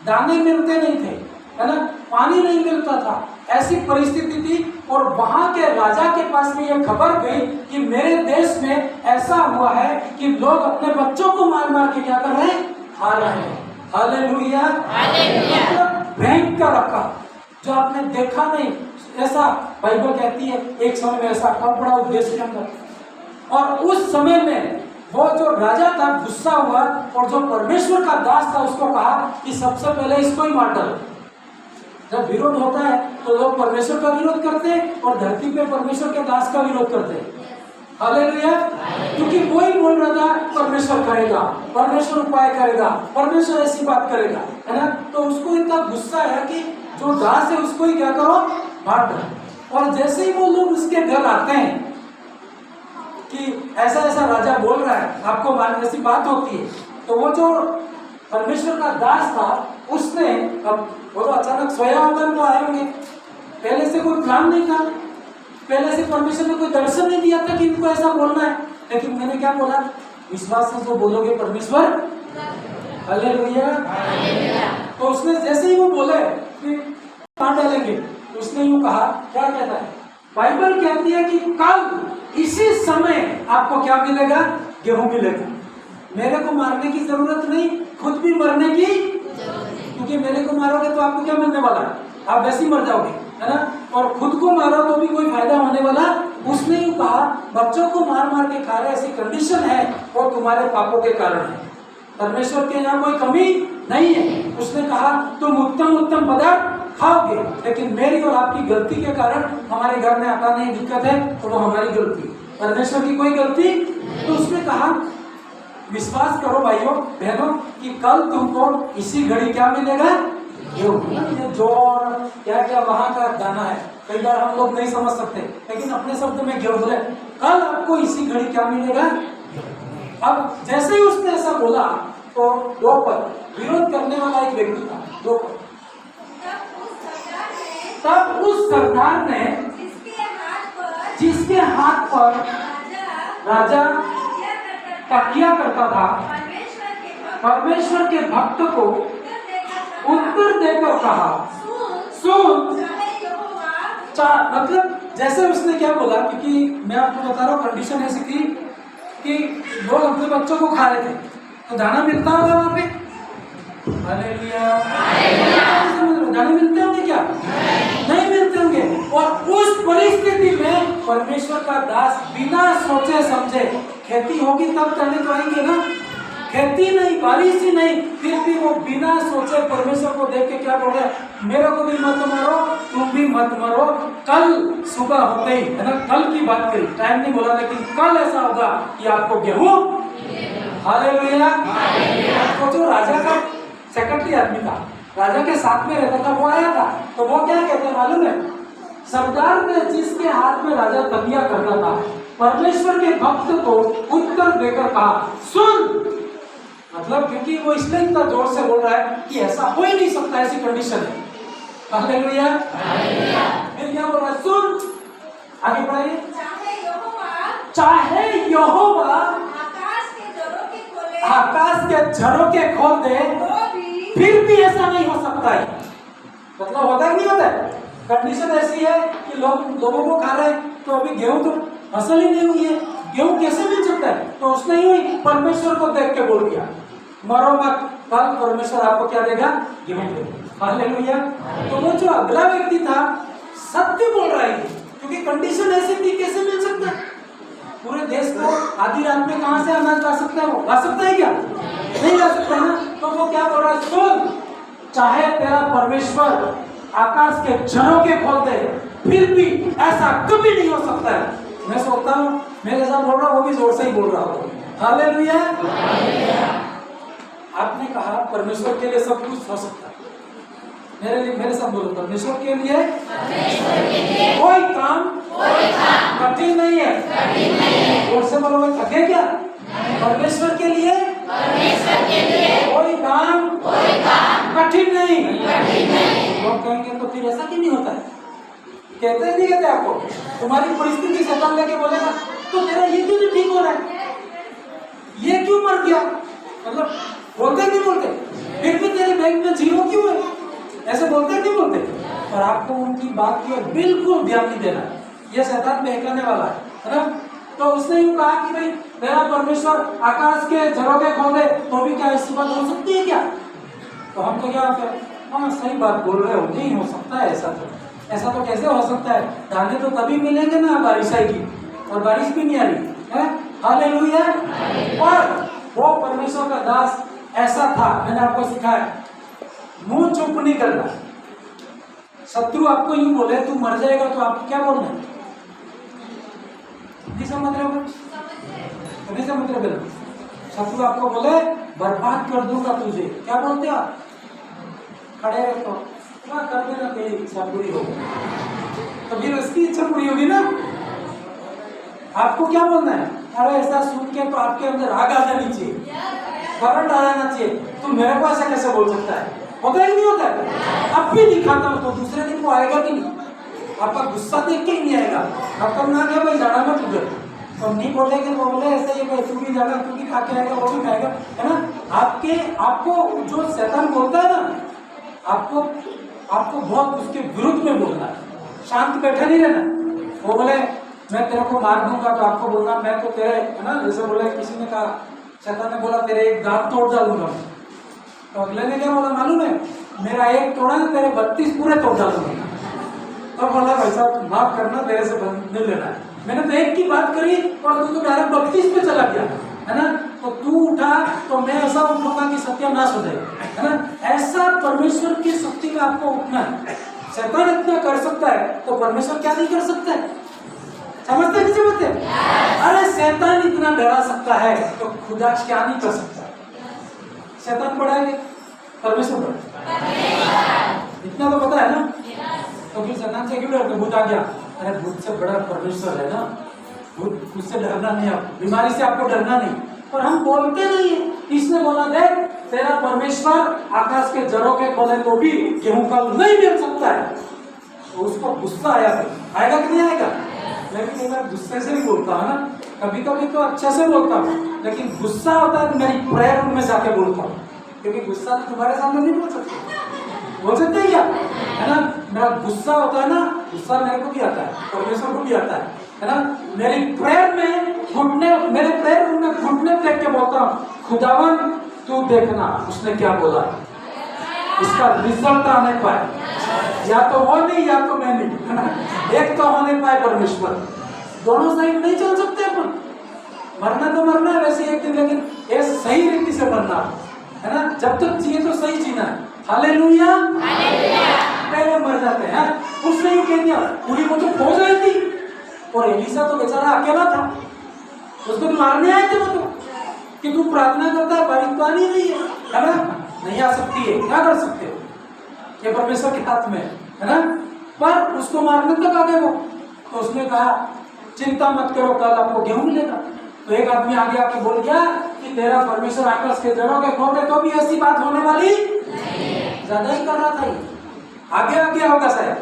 Speaker 1: दाने मिलते नहीं थे, है ना? पानी नहीं मिलता था, ऐसी परिस्थिति थी। और वहां के राजा के पास में यह खबर गई कि मेरे देश में ऐसा हुआ है कि लोग अपने बच्चों को मार मार के क्या कर रहे हैं? खा रहे हैं। Hallelujah, hallelujah. भयंकर अकाल जो आपने देखा नहीं, ऐसा बाइबल कहती है एक समय में ऐसा अकाल पड़ा उस देश के अंदर। और उस समय में वो जो राजा था गुस्सा हुआ और जो परमेश्वर का दास था उसको कहा कि सबसे पहले इसको ही मार डालो। जब विरोध होता है तो लोग परमेश्वर का विरोध करते हैं और धरती पे परमेश्वर के दास का विरोध करते हैं। हालेलुया, क्योंकि कोई बोल रहा था परमेश्वर करेगा, परमेश्वर उपाय करेगा, परमेश्वर ऐसी बात करेगा, है ना? तो उसको इतना गुस्सा है कि जो दास है उसको ही क्या करो? मार दो। और जैसे ही वो लोग उसके घर आते हैं कि ऐसा ऐसा राजा बोल रहा है, आपको मारने ऐसी बात होती है, तो वो जो परमेश्वर का दास था उसने, अब वो तो अचानक सोया होकर तो आए होंगे, पहले से कोई प्लान नहीं था, पहले से परमेश्वर ने कोई दर्शन नहीं दिया था कि इनको ऐसा बोलना है। लेकिन मैंने क्या बोला? विश्वास से जो बोलोगे परमेश्वर, हालेलुया। तो उसने जैसे ही वो बोले कि मार डालेंगे, तो उसने यूं कहा, क्या कहता है बाइबल? कहती है कि कल इसी समय आपको क्या मिलेगा? गेहूं मिलेगा। मेरे को मारने की जरूरत नहीं, खुद भी मरने की, क्योंकि मेरे को मारोगे तो आपको क्या मिलने वाला है? आप वैसे ही मर जाओगे, है ना? और खुद को मारो तो भी कोई फायदा होने वाला। उसने यूं कहा, बच्चों को मार मार के खा रहे, ऐसी कंडीशन है और तुम्हारे पापों के कारण है, परमेश्वर के यहाँ कोई कमी नहीं है। उसने कहा तुम उत्तम उत्तम पदार्थ खाओगे, लेकिन मेरी और आपकी गलती के कारण हमारे घर में आता नहीं, दिक्कत है, तो वो हमारी गलती, परमेश्वर की कोई गलती। तो उसने कहा विश्वास करो भाइयों बहनों कि कल तुमको इसी घड़ी क्या मिलेगा? गेहूं। जो क्या क्या वहां का दाना है, कई बार हम लोग नहीं समझ सकते, लेकिन अपने शब्द में गेहूं बोले, कल आपको इसी घड़ी क्या मिलेगा? अब जैसे ही उसने ऐसा बोला तो दो पर विरोध करने वाला एक व्यक्ति था, दो पर। तब उस सरदार ने जिसके हाथ पर राजा तकिया करता था, परमेश्वर के भक्त को उत्तर देकर कहा, सुन। मतलब जैसे उसने क्या बोला, क्योंकि मैं आपको बता रहा हूँ कंडीशन ऐसी थी कि लोग अपने बच्चों को खा रहे थे, तो दाना मिलता होगा वहां पे। हालेलुया, दाने मिलते होंगे क्या? नहीं मिलते होंगे। और उस परिस्थिति में परमेश्वर का दास बिना सोचे समझे, खेती होगी तब दाने तो आएंगे ना, खेती नहीं, बारिश ही नहीं, फिर भी वो बिना सोचे परमेश्वर को देख के क्या बोल रहे हैं? मेरे को भी मत मारो, तुम भी मत मरो, कल सुबह होते ही, है ना? कल की बात करी, टाइम नहीं बोला, लेकिन कल ऐसा होगा कि आपको गेहूं। हालेलुया। तो जो राजा का सेक्रेटरी आदमी था, राजा के साथ में रहता था, वो आया था, तो वो क्या कहते हैं मालूम है? सरदार ने जिसके हाथ में राजा तकिया करता था, परमेश्वर के भक्त को उत्तर देकर कहा, सुन। मतलब क्योंकि वो इसलिए इतना जोर से बोल रहा है कि ऐसा हो ही नहीं सकता, ऐसी कंडीशन है। हालेलुया। फिर क्या बोल रहा है? सुन, आगे बढ़ाइए। चाहे यहोवा आकाश के झरोखे खोल दे, फिर भी ऐसा नहीं हो सकता है। मतलब होता है नहीं होता है? कंडीशन ऐसी है कि लोगों को खा रहे हैं, तो अभी गेहूं तो फसल ही नहीं हुई है, गेहूं कैसे मिल सकता है? तो उसने ही परमेश्वर को देख के बोल दिया, मरो मत, कल परमेश्वर आपको क्या देगा? गेहूं देगा। हालेलुया। तो वो जो अगला व्यक्ति था सत्य बोल रहा है, क्योंकि कंडीशन ऐसी थी, कैसे मिल सकता है? पूरे देश को आधी रात में कहां से अनाज ला सकता है? वो ला सकता है क्या? नहीं ला सकता ना। तो वो क्या बोल रहा है? सुन, चाहे तेरा परमेश्वर आकाश के झरोखे खोल दे, फिर भी ऐसा कभी नहीं हो सकता है। मैं सोचता हूँ मेरे साथ बोल रहा, वो भी जोर से ही बोल रहा हो। हालेलुया। आपने कहा परमेश्वर के लिए सब कुछ हो सकता है, मेरे लिए, मेरे साथ बोलो, परमेश्वर के लिए कोई काम कठिन नहीं है। और से बोलो, मैं थके क्या? परमेश्वर के लिए कोई काम कठिन नहीं। लोग कहेंगे तो फिर ऐसा क्यों नहीं होता है? कहते नहीं कहते आपको? तुम्हारी परिस्थिति शैतान लेके बोलेगा तो तेरा ये क्यों नहीं ठीक हो रहा है, ये क्यों मर गया, मतलब बोलते नहीं बोलते, फिर भी तेरे बैंक में जीरो क्यों है, ऐसे बोलते नहीं बोलते? और आपको उनकी बात की ओर बिल्कुल ध्यान नहीं देना, ये शैतान बहकाने वाला है ना। तो उसने यूं कहा कि भाई मेरा परमेश्वर आकाश के झरोखे खोले तो भी क्या ऐसी बात हो सकती है क्या? तो हम तो क्या हाँ सही बात बोल रहे हो, नहीं हो सकता है ऐसा तो कैसे हो सकता है? दाने तो तभी मिलेंगे ना बारिश आएगी, और बारिश भी नहीं आ रही है। हालेलुया। और वो परमेश्वर का दास ऐसा था, मैंने आपको सिखाया, मुंह चुप नहीं करना। शत्रु आपको यूं बोले तू मर जाएगा तो आप क्या बोलना है? समझ रहे हो? समझ रहे हो? शत्रु आपको बोले बर्बाद कर दूंगा तुझे, क्या बोलते हो आप? खड़े रहो, क्या कर देना, मेरी इच्छा पूरी होगी, तो फिर उसकी इच्छा पूरी होगी ना। आपको क्या बोलना है? अरे ऐसा सुन के तो आपके अंदर आग आ जानी चाहिए, करंट आ जाना चाहिए। तुम मेरे को ऐसा कैसे बोल सकता है? होता ही नहीं होता है। अब भी दिखाता हूँ तो दूसरे दिन को आएगा कि नहीं? आपका गुस्सा देख के ही नहीं आएगा। खतरनाक है भाई, जाना मत उधर, तो नहीं बोलेंगे वो बोले ऐसे ही भाई, तू भी जाना, तू भी खा के आएगा, वो भी खाएगा, है ना। आपको जो शैतान बोलता है ना, आपको बहुत उसके विरुद्ध में बोलना है, शांत बैठे नहीं रहना। वो बोले मैं तेरे को मार दूंगा तो आपको बोलना मैं तो तेरे, है ना, जैसे बोले किसी ने कहा, शैतान ने बोला तेरे एक दांत तोड़ डालूंगा, तो अगले ने क्या बोला मालूम है? मेरा एक तोड़ा ना, तेरे 32 पूरे तोड़ डालूंगा। तो बोला भाई साहब माफ करना, तेरे से नहीं लेना है, मैंने तो एक की बात करी और तू तो डायरेक्ट 32 पे चला गया, है ना। तो तू उठा तो मैं ऐसा उठूंगा कि सत्यानाश हो जाए, है ना। ऐसा परमेश्वर की शक्ति का आपको उठना है। शैतान इतना कर सकता है तो परमेश्वर क्या नहीं कर सकता है? समझते नहीं समझते? अरे शैतान इतना डरा सकता है तो खुदा क्या नहीं कर सकता? शैतान बड़ा है, परमेश्वर बड़ा, इतना तो पता है ना। तो फिर शैतान से क्यों डरते? भूत आ गया, अरे भूत से बड़ा परमेश्वर है ना, भूत उससे डरना नहीं, आप बीमारी से आपको डरना नहीं। और हम बोलते नहीं है। इसने बोला देख तेरा परमेश्वर आकाश के जड़ों के खोले तो भी गेहूं का नहीं मिल सकता है। तो उसको गुस्सा आएगा कि नहीं आएगा? लेकिन मैं गुस्से से भी बोलता हूँ ना, कभी कभी तो अच्छे से बोलता हूँ, लेकिन गुस्सा होता है तो मेरी प्रेयर रूम में जाके बोलता हूँ, क्योंकि गुस्सा तो तुम्हारे सामने नहीं बोल सकते क्या, है ना। मेरा गुस्सा होता है ना, गुस्सा मेरे को भी आता है, परमेश्वर को भी आता है ना। मेरी प्रेयर में घुटने, मेरे प्रेयर रूम में घुटने देख के बोलता हूँ, खुदावन तू देखना उसने क्या बोला, इसका रिजल्ट आने पाए, या तो वो नहीं या तो मैं नहीं, है ना। एक तो होने पाए परमेश्वर, दोनों साइड नहीं चल सकते अपन। मरना तो मरना है वैसे एक दिन, लेकिन ये सही रीति से मरना है ना। जब तक जिए तो सही जीना है। हालेलुया। पहले मर जाते हैं। उसने यूं कह दिया, पूरी को तो खो गई थी, और एलिसा तो बेचारा अकेला था, उसको तो मारने आए थे वो तो, कि तू प्रार्थना करता है बारिश तो आ नहीं रही है ना, नहीं आ सकती है, क्या कर सकते हो, ये परमेश्वर के हाथ में है ना। पर उसको मारने तक आ गए वो, तो उसने कहा चिंता मत करो, कल आपको गेहूं मिलेगा। तो एक आदमी आगे आके बोल गया कि तेरा परमेश्वर आकाश के जड़ों के खोले तो भी ऐसी बात होने वाली ज्यादा ही कर रहा था, आगे आ गया होगा शायद,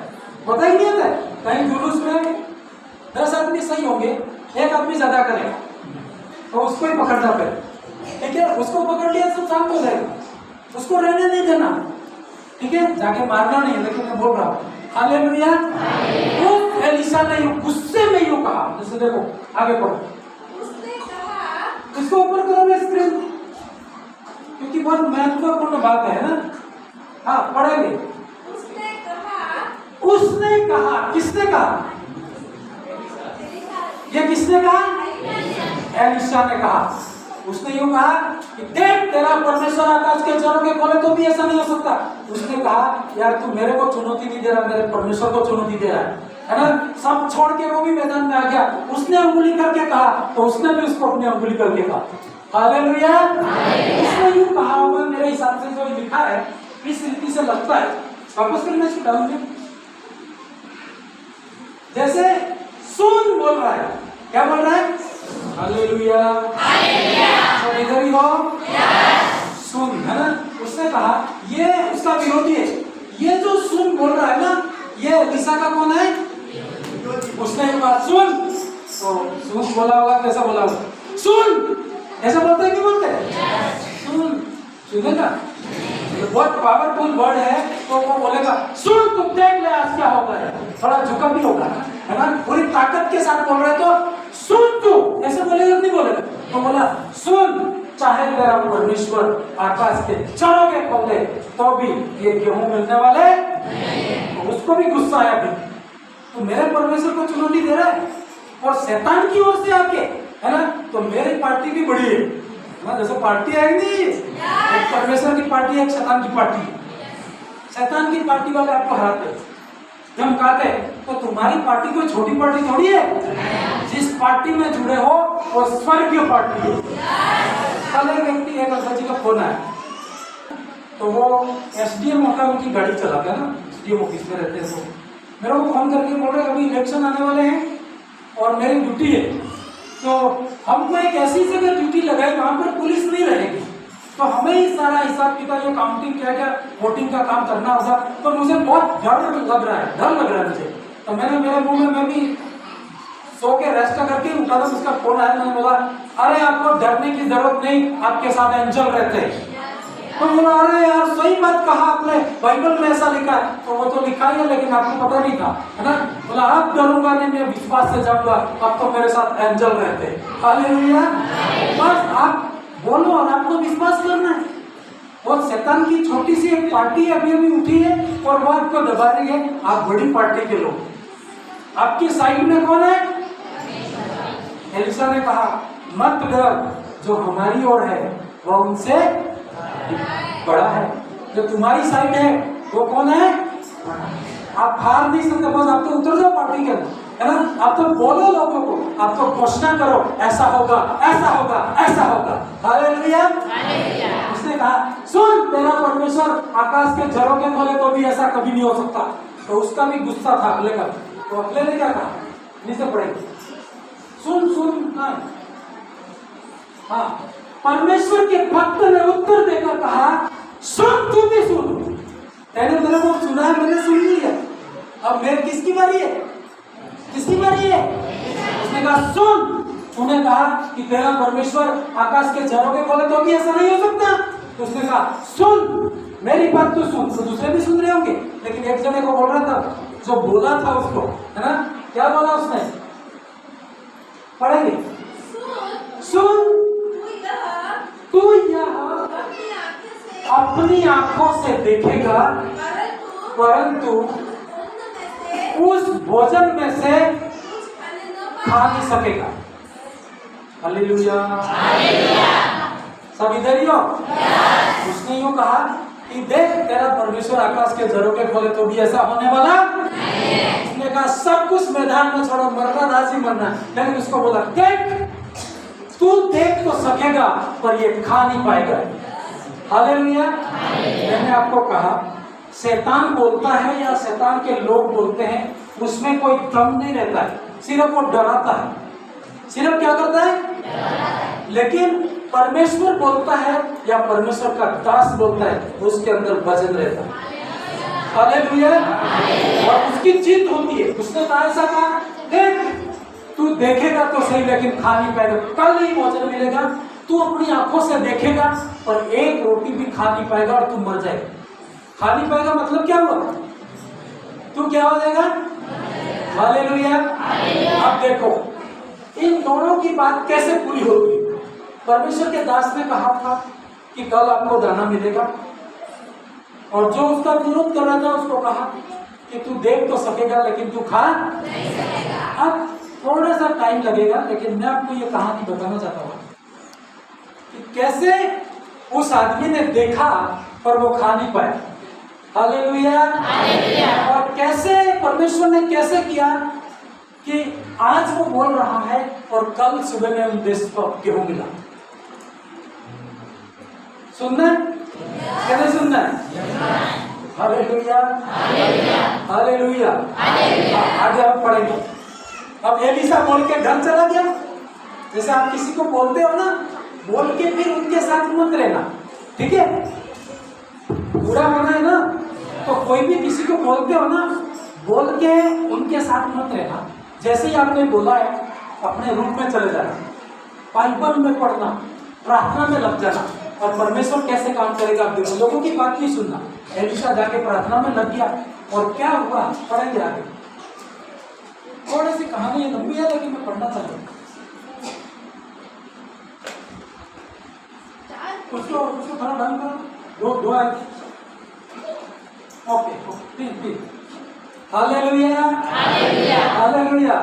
Speaker 1: पता ही नहीं होता। कहीं जुलूस में 10 आदमी सही होंगे, एक आदमी ज्यादा करेगा तो उसको ही पकड़ना पड़ेगा, ठीक है। उसको पकड़ लिया सब शांत हो जाएगा, उसको रहने नहीं देना, ठीक है, जाके मारना नहीं है। लेकिन मैं बोल रहा हूँ हालेलुया। वो एलिसा ने गुस्से में यूं कहा, जैसे देखो आगे पढ़ो, इसको ऊपर करो मैं स्क्रीन, क्योंकि बहुत महत्वपूर्ण बात है ना। हाँ पढ़ेंगे। उसने कहा, किसने कहा? ये किसने कहा? एलिशा ने कहा। उसने यूं कहा कि देख तेरा परमेश्वर आकाश के जड़ों के खोले तो भी ऐसा नहीं हो सकता। उसने कहा यार तू मेरे को चुनौती नहीं दे रहा, मेरे परमेश्वर को चुनौती दे रहा है ना। सब छोड़ के वो भी मैदान में आ गया, उसने अंगुली करके कहा तो उसने भी उसको अपनी अंगुली करके कहा। हालेलुया। उसने यूं कहा होगा, मेरे हिसाब से जो लिखा है इस रीति से लगता है वापस करना इसको डालूंगे। जैसे सुन बोल रहा है, क्या बोल रहा है? हालेलुया, सब इधर ही हो, सुन, है ना। उसने कहा ये उसका विरोधी है, ये जो सुन बोल रहा है ना, ये एलीशा का कौन है? उसने कहा सुन, तो सुन बोला होगा, कैसा बोला होगा? सुन, ऐसा बोलते है, नहीं बोलते? सुन, सुनेगा, बहुत पावरफुल वर्ड है, तो वो बोलेगा सुन, तुम देख ले आज क्या होगा। थोड़ा झुका भी होगा, है ना, पूरी ताकत के साथ बोल रहे तो सुन तू, ऐसे बोलेगा नहीं बोलेगा? तो बोला सुन, चाहे तेरा परमेश्वर आकाश के चरोगे खोल दे तो भी ये गेहूं मिलने वाले, तो उसको भी गुस्सा आया भी, तो मेरे परमेश्वर को चुनौती दे रहा है और शैतान की ओर से आके, है ना, तो मेरी पार्टी भी बड़ी है ना। जैसे पार्टी है नहीं, एक परमेश्वर की पार्टी है, एक शैतान की पार्टी है। शैतान की पार्टी वाले आपको हराते हैं। जब हम कहते हैं तो तुम्हारी पार्टी कोई छोटी पार्टी थोड़ी है, जिस पार्टी में जुड़े हो वो स्वर्गीय पार्टी है। कल एक व्यक्ति, एक अंकल जी का फोन आया, तो वो एसडीएम का उनकी गाड़ी चलाते हैं ना, एसडीएम ऑफिस में रहते हैं, तो मेरे को फोन करके बोल रहे अभी इलेक्शन आने वाले हैं और मेरी ड्यूटी है, तो हमको एक ऐसी जगह ड्यूटी लगाई वहां पर पुलिस नहीं रहेगी, तो हमें ही सारा हिसाब किताब, जो काउंटिंग क्या क्या वोटिंग का काम करना होगा, तो मुझे बहुत डर लग रहा है मुझे। तो मैंने मेरे मुंह में, मैं भी सो के रेस्ट करके उठा था, उसका फोन आया, मैंने बोला अरे आपको डरने की जरूरत नहीं, आपके साथ एंजल रहते हैं। तो बोला अरे यार सही बात कहा आपने, बाइबल में ऐसा लिखा है। तो वो तो लिखा ही है लेकिन आपको पता नहीं था, है ना। बोला अब डरूंगा नहीं, मैं विश्वास से जाऊंगा, अब तो मेरे साथ एंजल रहते हैं। हालेलुया। बस आप बोलो और आपको विश्वास करना है। और शैतान की छोटी सी एक पार्टी अभी अभी उठी है और वो आपको दबा रही है। आप बड़ी पार्टी के लोग, आपकी साइड में कौन है? एलीशा ने कहा मत डर, जो हमारी ओर है वो उनसे बड़ा है, जो तुम्हारी साइड है वो कौन है? आप हार नहीं सकते, बस आप तो उतर जाओ पार्टी के अंदर, है ना। आप तो बोलो लोगों को, आप तो घोषणा करो ऐसा होगा, ऐसा होगा, ऐसा होगा। हालेलुया। उसने कहा सुन, तेरा परमेश्वर आकाश के झरोखे खोले तो भी ऐसा कभी नहीं हो सकता। तो उसका भी गुस्सा था अगले का, तो अगले ने क्या कहा, नीचे पड़ेगी, सुन सुन। हाँ, परमेश्वर के भक्त ने उत्तर देकर कहा सुन, तू भी सुन, मैंने मेरे को सुना है, मैंने सुन लिया, अब मेरे किसकी बारी है? किसकी बारी है? उसने कहा सुन, तूने कहा कि तेरा परमेश्वर आकाश के झरोखे खोले तो भी ऐसा नहीं हो सकता। तो उसने कहा सुन, मेरी बात तो सुन। तो दूसरे भी सुन रहे होंगे, लेकिन एक जने को बोल रहा था, जो बोला था उसको, है ना, क्या बोला उसने? पढ़ेंगे, सुन तू यहाँ अपनी आंखों से देखेगा, परंतु उस भोजन में से खा नहीं सकेगा। हालेलुया। सब इधर ही हो। उसने यूं कहा कि देख, तेरा परमेश्वर आकाश के झरोखे खोले तो भी ऐसा होने वाला नहीं। उसने कहा सब कुछ मैदान में छोड़ो, मरना राजी मरना, लेकिन उसको बोला देख, तू देख तो सकेगा पर ये खा नहीं पाएगा। हालेलुया। मैंने आपको कहा शैतान बोलता है या शैतान के लोग बोलते हैं, उसमें कोई दम नहीं रहता है, सिर्फ वो डराता है, सिर्फ क्या करता है। लेकिन परमेश्वर बोलता है या परमेश्वर का दास बोलता है, उसके अंदर वजन रहता है। हालेलुया। और उसकी जीत होती है। उसने कहा ऐसा कहा, देख तू देखेगा तो सही लेकिन खा नहीं पाएगा, कल ही भोजन मिलेगा, तू अपनी आंखों से देखेगा पर एक रोटी भी खा नहीं पाएगा और तू मर जाएगा। खा नहीं पाएगा मतलब क्या हुआ? तू क्या हो जाएगा? हालेलुया। अब देखो इन दोनों की बात कैसे पूरी होगी। परमेश्वर के दास ने कहा था कि कल आपको दाना मिलेगा, और जो उसका विरोध कर रहा था उसको कहा कि तू देख तो सकेगा लेकिन तू खा नहीं सकेगा। अब थोड़ा सा टाइम लगेगा, लेकिन मैं आपको ये कहानी बताना चाहता हूँ कि कैसे उस आदमी ने देखा पर वो खा नहीं पाया। हालेलुया। और कैसे परमेश्वर ने कैसे किया कि आज वो बोल रहा है और कल सुबह में उन देश को गेहूं मिला। सुनना है? कैसे सुनना है? Hallelujah, hallelujah. आगे हम पढ़ेंगे। अब एलिशा बोल के घर चला गया। जैसे आप किसी को बोलते हो ना, बोल के फिर उनके साथ मत रहना, ठीक है? बुरा होना है ना, तो कोई भी किसी को बोलते हो ना, बोल के उनके साथ मत रहना। जैसे ही आपने बोला है, अपने रूम में चले जाना, बाइबल में पढ़ना, प्रार्थना में लग जाना, और परमेश्वर कैसे काम करेगा आप देखो। लोगों की बात नहीं सुनना। एलिशा जाके प्रार्थना में लग गया, और क्या हुआ पढ़ेंगे आगे। थोड़ी सी कहानी है, लंबी है, लेकिन मैं पढ़ना चाहूंगा। उसको थोड़ा ढंग करो। दो ओके, तीन। Hallelujah, hallelujah.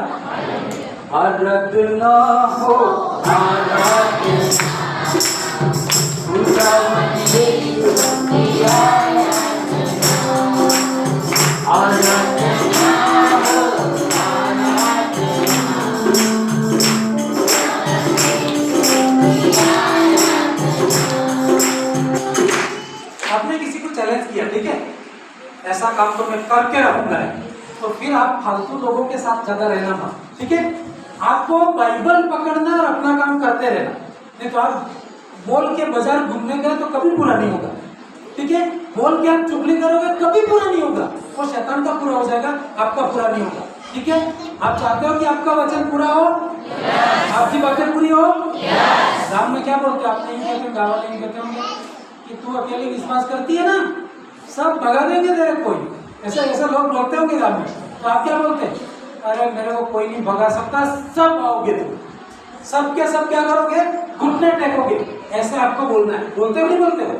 Speaker 1: आराधना हो, आराधना आपने किसी को चैलेंज किया, ठीक है, ऐसा काम तो मैं करके रहूंगा, तो फिर आप फालतू लोगों के साथ ज्यादा रहना मत, ठीक है? आपको बाइबल पकड़ना और अपना काम करते रहना। नहीं तो आप बोल के बाजार घूमने गए तो कभी पूरा नहीं होगा, ठीक है? बोल के आप चुगली करोगे कभी पूरा नहीं होगा। वो शैतान का पूरा हो जाएगा, आपका पूरा नहीं होगा, ठीक है? आप चाहते हो कि आपका वचन पूरा हो, आपकी बातें पूरी हो। गाँव में क्या बोलते आप नहीं कहते, गाँव वाले नहीं कहते होंगे कि तू अकेले विश्वास करती है ना, सब भगा देंगे तेरे। कोई ऐसा लोग बोलते होंगे गाँव में, तो आप क्या बोलते हैं? अरे मेरे को कोई नहीं भगा सकता, सब आओगे तुम, सबके सब क्या करोगे? घुटने टेकोगे। ऐसे आपको बोलना है। बोलते हो नहीं बोलते हो?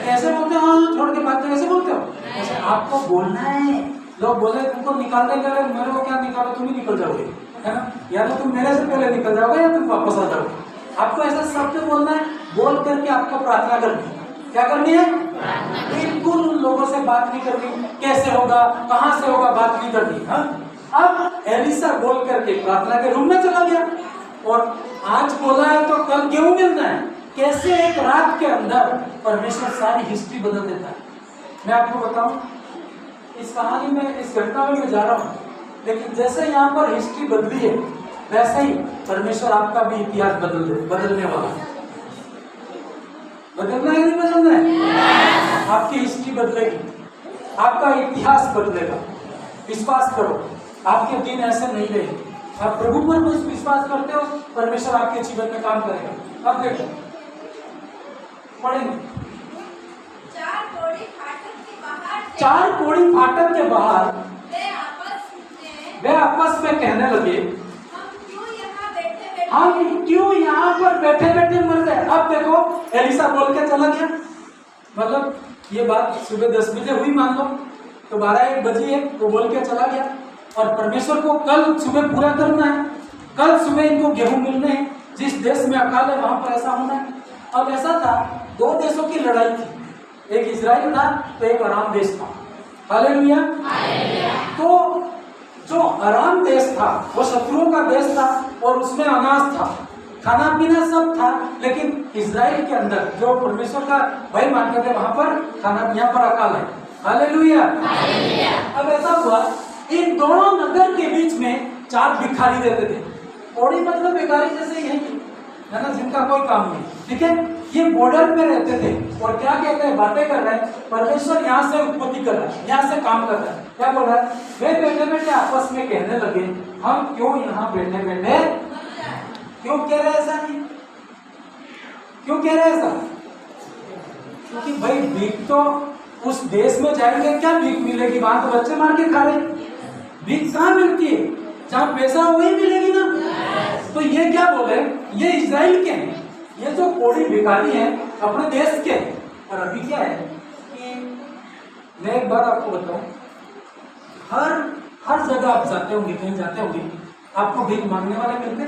Speaker 1: कैसे बोलते हो? हाँ छोड़ के बात तो ऐसे बोलते हो? ऐसे आपको बोलना है। लोग बोले तुमको निकालने के लिए, मेरे को क्या निकालो, तुम ही निकल जाओगे, है ना? या तो तुम मेरे से पहले निकल जाओगे या तुम वापस आ जाओगे। आपको ऐसा शब्द बोलना है। बोल करके आपको प्रार्थना करनी है। क्या करनी है? बिल्कुल उन लोगों से बात नहीं करनी, कैसे होगा, कहाँ से होगा, बात नहीं करनी। हाँ, अब एलिशा बोल करके प्रार्थना के रूम में चला गया, और आज बोला है तो कल क्यों मिलना है। कैसे एक रात के अंदर परमेश्वर सारी हिस्ट्री बदल देता है। मैं आपको बताऊं, इस कहानी में, इस घटना में मैं जा रहा हूं, लेकिन जैसे यहाँ पर हिस्ट्री बदली है, वैसे ही परमेश्वर आपका भी इतिहास बदलने वाला है। बदलना है नहीं बदलना है? आपकी हिस्ट्री बदलेगी, आपका इतिहास बदलेगा। विश्वास करो, आपके दिन ऐसे नहीं रहेंगे। आप प्रभु पर विश्वास करते हो, परमेश्वर आपके जीवन में काम करेगा। अब देखो, पढ़ेंगे।
Speaker 2: चार कोड़ी फाटक के बाहर वे आपस में कहने लगे, हम क्यों यहाँ पर बैठे बैठे मर गए। अब देखो, एलिशा बोल के चला गया, मतलब ये बात सुबह 10 बजे हुई मान लो, तो 12-1 बजी है, वो बोल के चला गया। और परमेश्वर को कल सुबह पूरा करना है। कल सुबह इनको गेहूं मिलने हैं। जिस देश में अकाल है वहां पर ऐसा होना है। अब ऐसा था, 2 देशों की लड़ाई थी, एक इजराइल था तो एक अराम देश था। हालेलुया। तो जो अराम देश था वो शत्रुओं का देश था, और उसमें अनाज था, खाना पीना सब था, लेकिन इजराइल के अंदर जो परमेश्वर का भय मानते थे वहां पर खाना, यहाँ पर अकाल है। हालेलुया। अब ऐसा हुआ, इन दोनों नगर के बीच में 4 भिखारी रहते थे। ओड़ी मतलब भिखारी जैसे ही है ना, जिनका कोई काम नहीं, ठीक है? ये बॉर्डर पे रहते थे, और क्या कहते हैं, बातें कर रहे हैं। परमेश्वर यहाँ से उत्पत्ति कर रहा है, यहाँ से काम कर रहा है। क्या बोल रहा है? वे बैठे बैठे आपस में कहने लगे, हम क्यों यहाँ बैठे बैठे, क्यों कह रहे ऐसा नहीं, क्यों कह रहे ऐसा? क्योंकि भाई भीख तो उस देश में जाएंगे, क्या भीख मिलेगी? वहां तो बच्चे मार के खा रहे, भीख कहाँ मिलती है? जहाँ पैसा हो वही मिलेगी ना। तो ये क्या बोले, ये इजराइल के हैं, ये जो कोड़ी भिखारी हैं अपने देश के। और अभी क्या है कि मैं एक बात आपको बताऊं, हर जगह आप जाते होंगे, कहीं जाते होंगे, आपको भीख मांगने वाले मिलते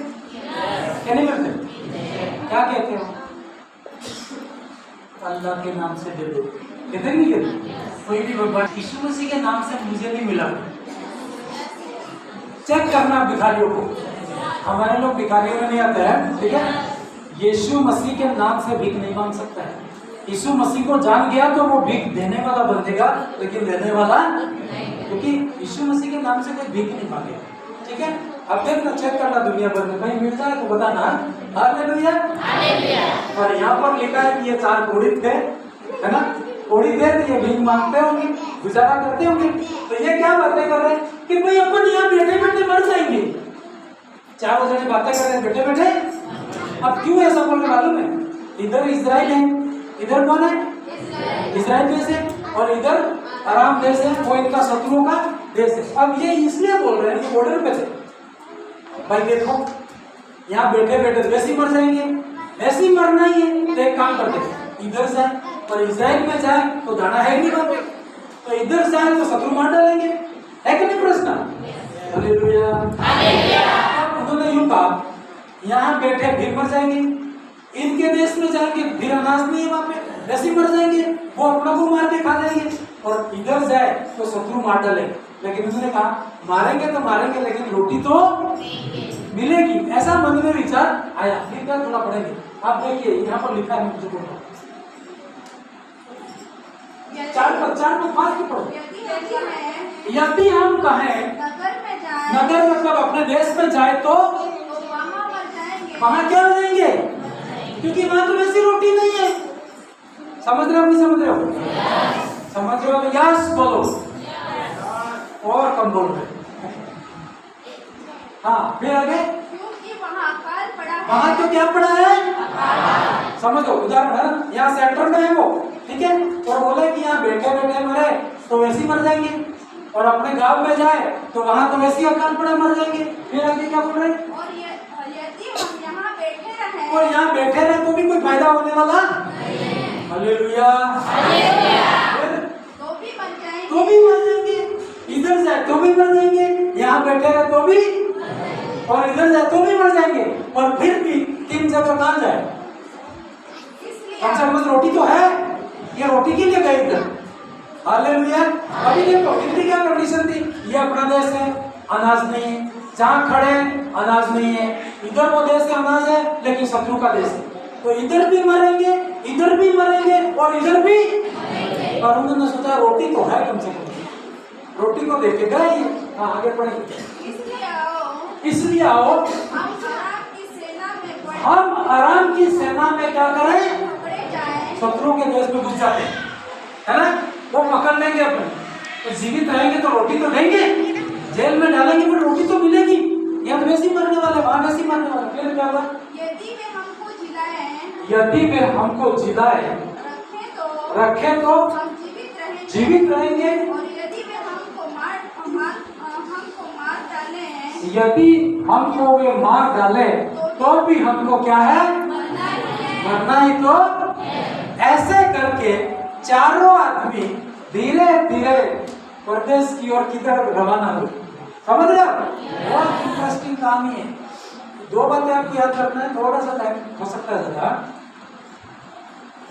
Speaker 2: क्या नहीं मिलते? क्या कहते हो? अल्लाह के नाम से दे दो, कहते नहीं कहते? कोई भी भगवान यीशु मसीह के नाम से मुझे नहीं मिला। चेक करना भिखारियों को, हमारे लोग भिखारियों में नहीं आते हैं, ठीक है? यीशु मसीह के नाम से भीख नहीं मांग सकता है। यीशु मसीह को जान गया तो वो भीख देने वाला बनेगा, लेकिन लेने वाला क्योंकि यीशु मसीह के नाम से कोई भीख नहीं मांगेगा। ठीक है, अब देखना, चेक करना दुनिया भर में कहीं मिल जाए तो बताना। हालेलुया। और यहाँ पर लिखा है कि ये 4 कोढ़ी थे, है ना, कोढ़ी थे तो ये भीख मांगते होंगे, गुजारा करते होंगे। तो ये क्या बातें कर रहे हैं कि भाई अपन यहाँ बैठे बैठे मर जाएंगे। 4 जने बातें कर रहे हैं बैठे बैठे। अब क्यों ऐसा बोल रहे मालूम है? इधर इजराइल है, इधर कौन है? इजराइल देश है, और इधर आराम देश है, वो इनका शत्रुओं का देश है। अब ये इसलिए बोल रहे हैं कि बॉर्डर पे थे। भाई देखो, यहाँ बैठे बैठे वैसे ही मर जाएंगे, वैसे ही मरना ही है। तो एक काम करते हैं, इधर जाए और इजराइल में जाए तो दाना है नहीं वहां पे, तो इधर जाए तो शत्रु मार डालेंगे। है कि नहीं प्रश्न? हालेलुया। उन्होंने यूं कहा, यहाँ बैठे फिर मर जाएंगे, इनके देश में जाएंगे फिर अनाज नहीं है वहां पे, वैसे ही मर जाएंगे, वो अपना को मार के खा जाएंगे। और इधर जाए तो शत्रु मार डालेंगे। लेकिन उन्होंने कहा मारेंगे तो मारेंगे, लेकिन रोटी तो मिलेगी। ऐसा मन में विचार आया। फिर क्या थोड़ा पढ़ेंगे, आप देखिए यहाँ पर लिखा है, मुझे बोलो 4-5 पढ़ो। यदि हम कहें नगर मतलब अपने देश में जाए तो वहां क्या हो जाएंगे? क्योंकि वहां तो वैसी रोटी नहीं है। समझ रहे हो? नहीं समझ रहे हो? समझ रहे हो तो यस बोलो, और कम बोल रहे। हाँ, फिर आगे, वहां तो क्या पड़ा है? समझो, उदाहरण है, यहाँ सेंटर में है वो, ठीक है, और बोले कि यहाँ बैठे बैठे मरे तो वैसे ही मर जाएंगे, और अपने गांव में जाए तो वहां तो वैसे ही अकाल पड़ा मर जाएंगे। फिर आगे क्या बोल रहे? और यहाँ बैठे रहे तो भी कोई फायदा होने वाला? हालेलुया। तो भी मर जाएंगे, इधर जाए तो भी मर जाएंगे, यहाँ बैठे रहे तो भी, और इधर जाए तो भी मर जाएंगे। और फिर भी 3 जगह कहाँ जाए? कम से कम रोटी तो है, ये रोटी के लिए गए इधर। हालेलुया। अभी देखो इनकी क्या कंडीशन थी, ये अपना देश है, अनाज नहीं है, जहाँ खड़े अनाज नहीं है, इधर वो देश है अनाज है, लेकिन शत्रु का देश है, तो इधर भी मरेंगे, इधर भी मरेंगे, और इधर भी। और उन्होंने सोचा रोटी तो है, कम से कम रोटी को देख के गए। हाँ, आगे पढ़ेंगे। इसलिए आओ हम आराम की सेना में क्या करें? शत्रुओं के देश में घुस जाते हैं, है ना, वो पकड़ लेंगे अपने, तो जीवित रहेंगे तो रोटी तो देंगे, जेल में डालेंगे फिर रोटी तो मिलेगी। यहाँ तो वैसे ही मरने वाले, वहां वैसे ही मरने वाले। फिर क्या होगा? यदि वे हमको जिलाए रखे तो जीवित रहेंगे, यदि हमको वे मार डाले तो भी हमको क्या है? मरना ही तो। ऐसे करके चारों आदमी धीरे धीरे प्रदेश की ओर किधर रवाना हुए। समझ रहे हो? बहुत इंटरेस्टिंग कहानी है। 2 बातें आपको याद रखना है, थोड़ा सा टाइम हो सकता है ज्यादा।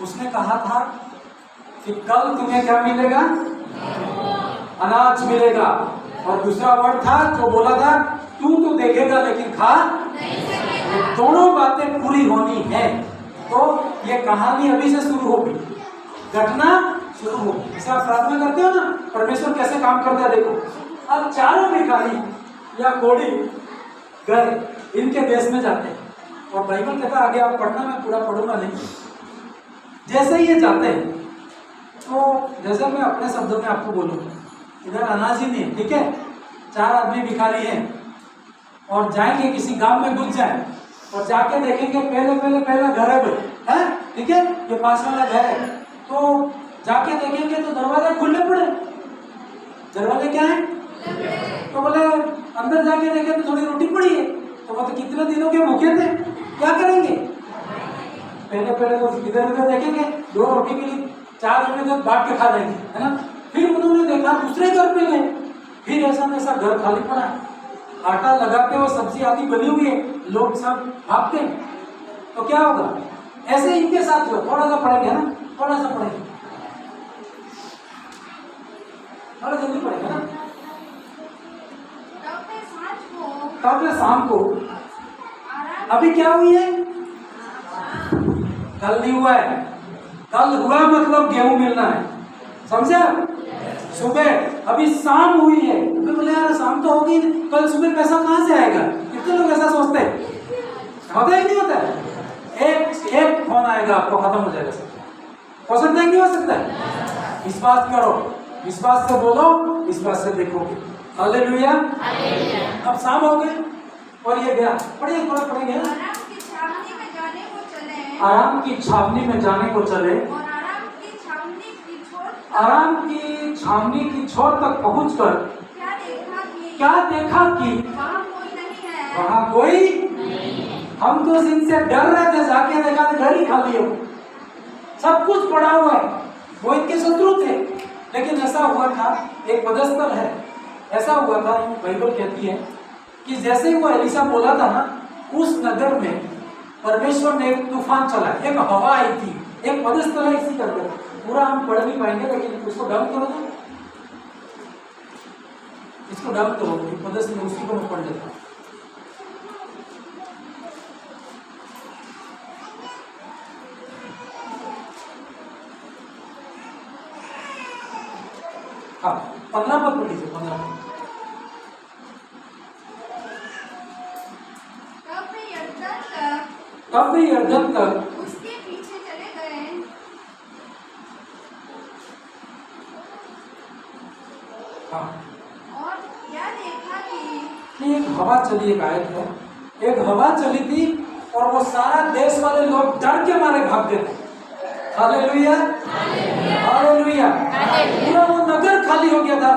Speaker 2: उसने कहा था कि कल तुम्हें क्या मिलेगा? अनाज मिलेगा। और दूसरा वर्ड था जो बोला था, तू तो देखेगा लेकिन खा नहीं। दोनों बातें पूरी होनी है। तो ये कहानी अभी से शुरू होगी, घटना शुरू होगी। इसे आप प्रार्थना करते हो ना, परमेश्वर कैसे काम करता है देखो। अब चारों भिखारी या कोढ़ी गए, इनके देश में जाते हैं, और बाइबल कहता है, आगे आप पढ़ना, मैं पूरा पढ़ूंगा नहीं। जैसे ही ये जाते हैं तो जैसे मैं अपने शब्दों में आपको बोलूँगा, इधर अनाज ही नहीं है, ठीक है, 4 आदमी भिखारी हैं, और जाएंगे किसी गांव में घुस जाए, और जाके देखेंगे पहला घर है भाई, है, ठीक है, ये पास वाला घर है, तो जाके देखेंगे तो दरवाजे खुले पड़े। दरवाजे क्या है? तो बोले अंदर जाके देखे तो थोड़ी रोटी पड़ी है। तो वो तो कितने दिनों के भूखे थे, क्या करेंगे? पहले तो इधर उधर देखेंगे, 2 रोटी मिली, 4 जने तो बांट के खा जाएंगे, है ना। फिर उन्होंने देखा दूसरे घर पे गए, फिर ऐसा घर खाली पड़ा है, आटा लगाते हुए सब्जी आदि बनी हुई है, लोग सब भागते हैं, तो क्या होगा? ऐसे इनके साथ हुआ। थोड़ा सा पढ़ेंगे, है ना, थोड़ा सा पढ़ेंगे, थोड़ा जल्दी पढ़ेंगे ना। तब शाम को अभी क्या हुई है? कल नहीं हुआ है, कल हुआ मतलब गेहूं मिलना है, समझे आप? सुबह अभी शाम हुई है, तो बोले यार शाम तो होगी नहीं, कल सुबह पैसा कहाँ से आएगा? कितने लोग ऐसा सोचते हैं? होता है कि नहीं होता है? एक फोन आएगा आपको, खत्म हो जाएगा सब। हो सकता है, नहीं हो सकता है? विश्वास करो, विश्वास से बोलो, विश्वास से देखोगे। हालेलुया। अब शाम हो गई और ये गया, पढ़िए थोड़ा पढ़ेंगे।
Speaker 3: आराम की छावनी में जाने को चले,
Speaker 2: आराम की छावनी में जाने को चले,
Speaker 3: और आराम की छावनी की छोर
Speaker 2: आराम की छावनी की छोर तक पहुंचकर
Speaker 3: क्या देखा कि
Speaker 2: क्या देखा कि
Speaker 3: वहाँ कोई नहीं है।
Speaker 2: वहां कोई, हम तो इनसे डर रहे थे, जाके देखा तो घर ही खाली हो, सब कुछ पड़ा हुआ है, वो इनके शत्रु थे। लेकिन ऐसा हुआ था, एक पदस्थल है, ऐसा हुआ था, बाइबल कहती है कि जैसे ही वो एलिशा बोला था ना, उस नगर में परमेश्वर ने एक तूफान चला, एक हवा आई थी, एक पदस्थल है इसी करके, पूरा हम पढ़ नहीं पाएंगे, लेकिन उसको डाउन करो ना, इसको डाउन करो, पदस्थल उसी को मैं पढ़ लेता हूँ। हाँ, 15 पद पढ़ लीजिए, 15 पद। तब वे यरदन तक
Speaker 3: उसके पीछे चले गए,
Speaker 2: हाँ,
Speaker 3: और क्या देखा कि
Speaker 2: एक हवा चली, एक आयत है, एक हवा चली थी और वो सारा देश वाले लोग डर के मारे भागते थे। Hallelujah, hallelujah. पूरा वो नगर खाली हो गया था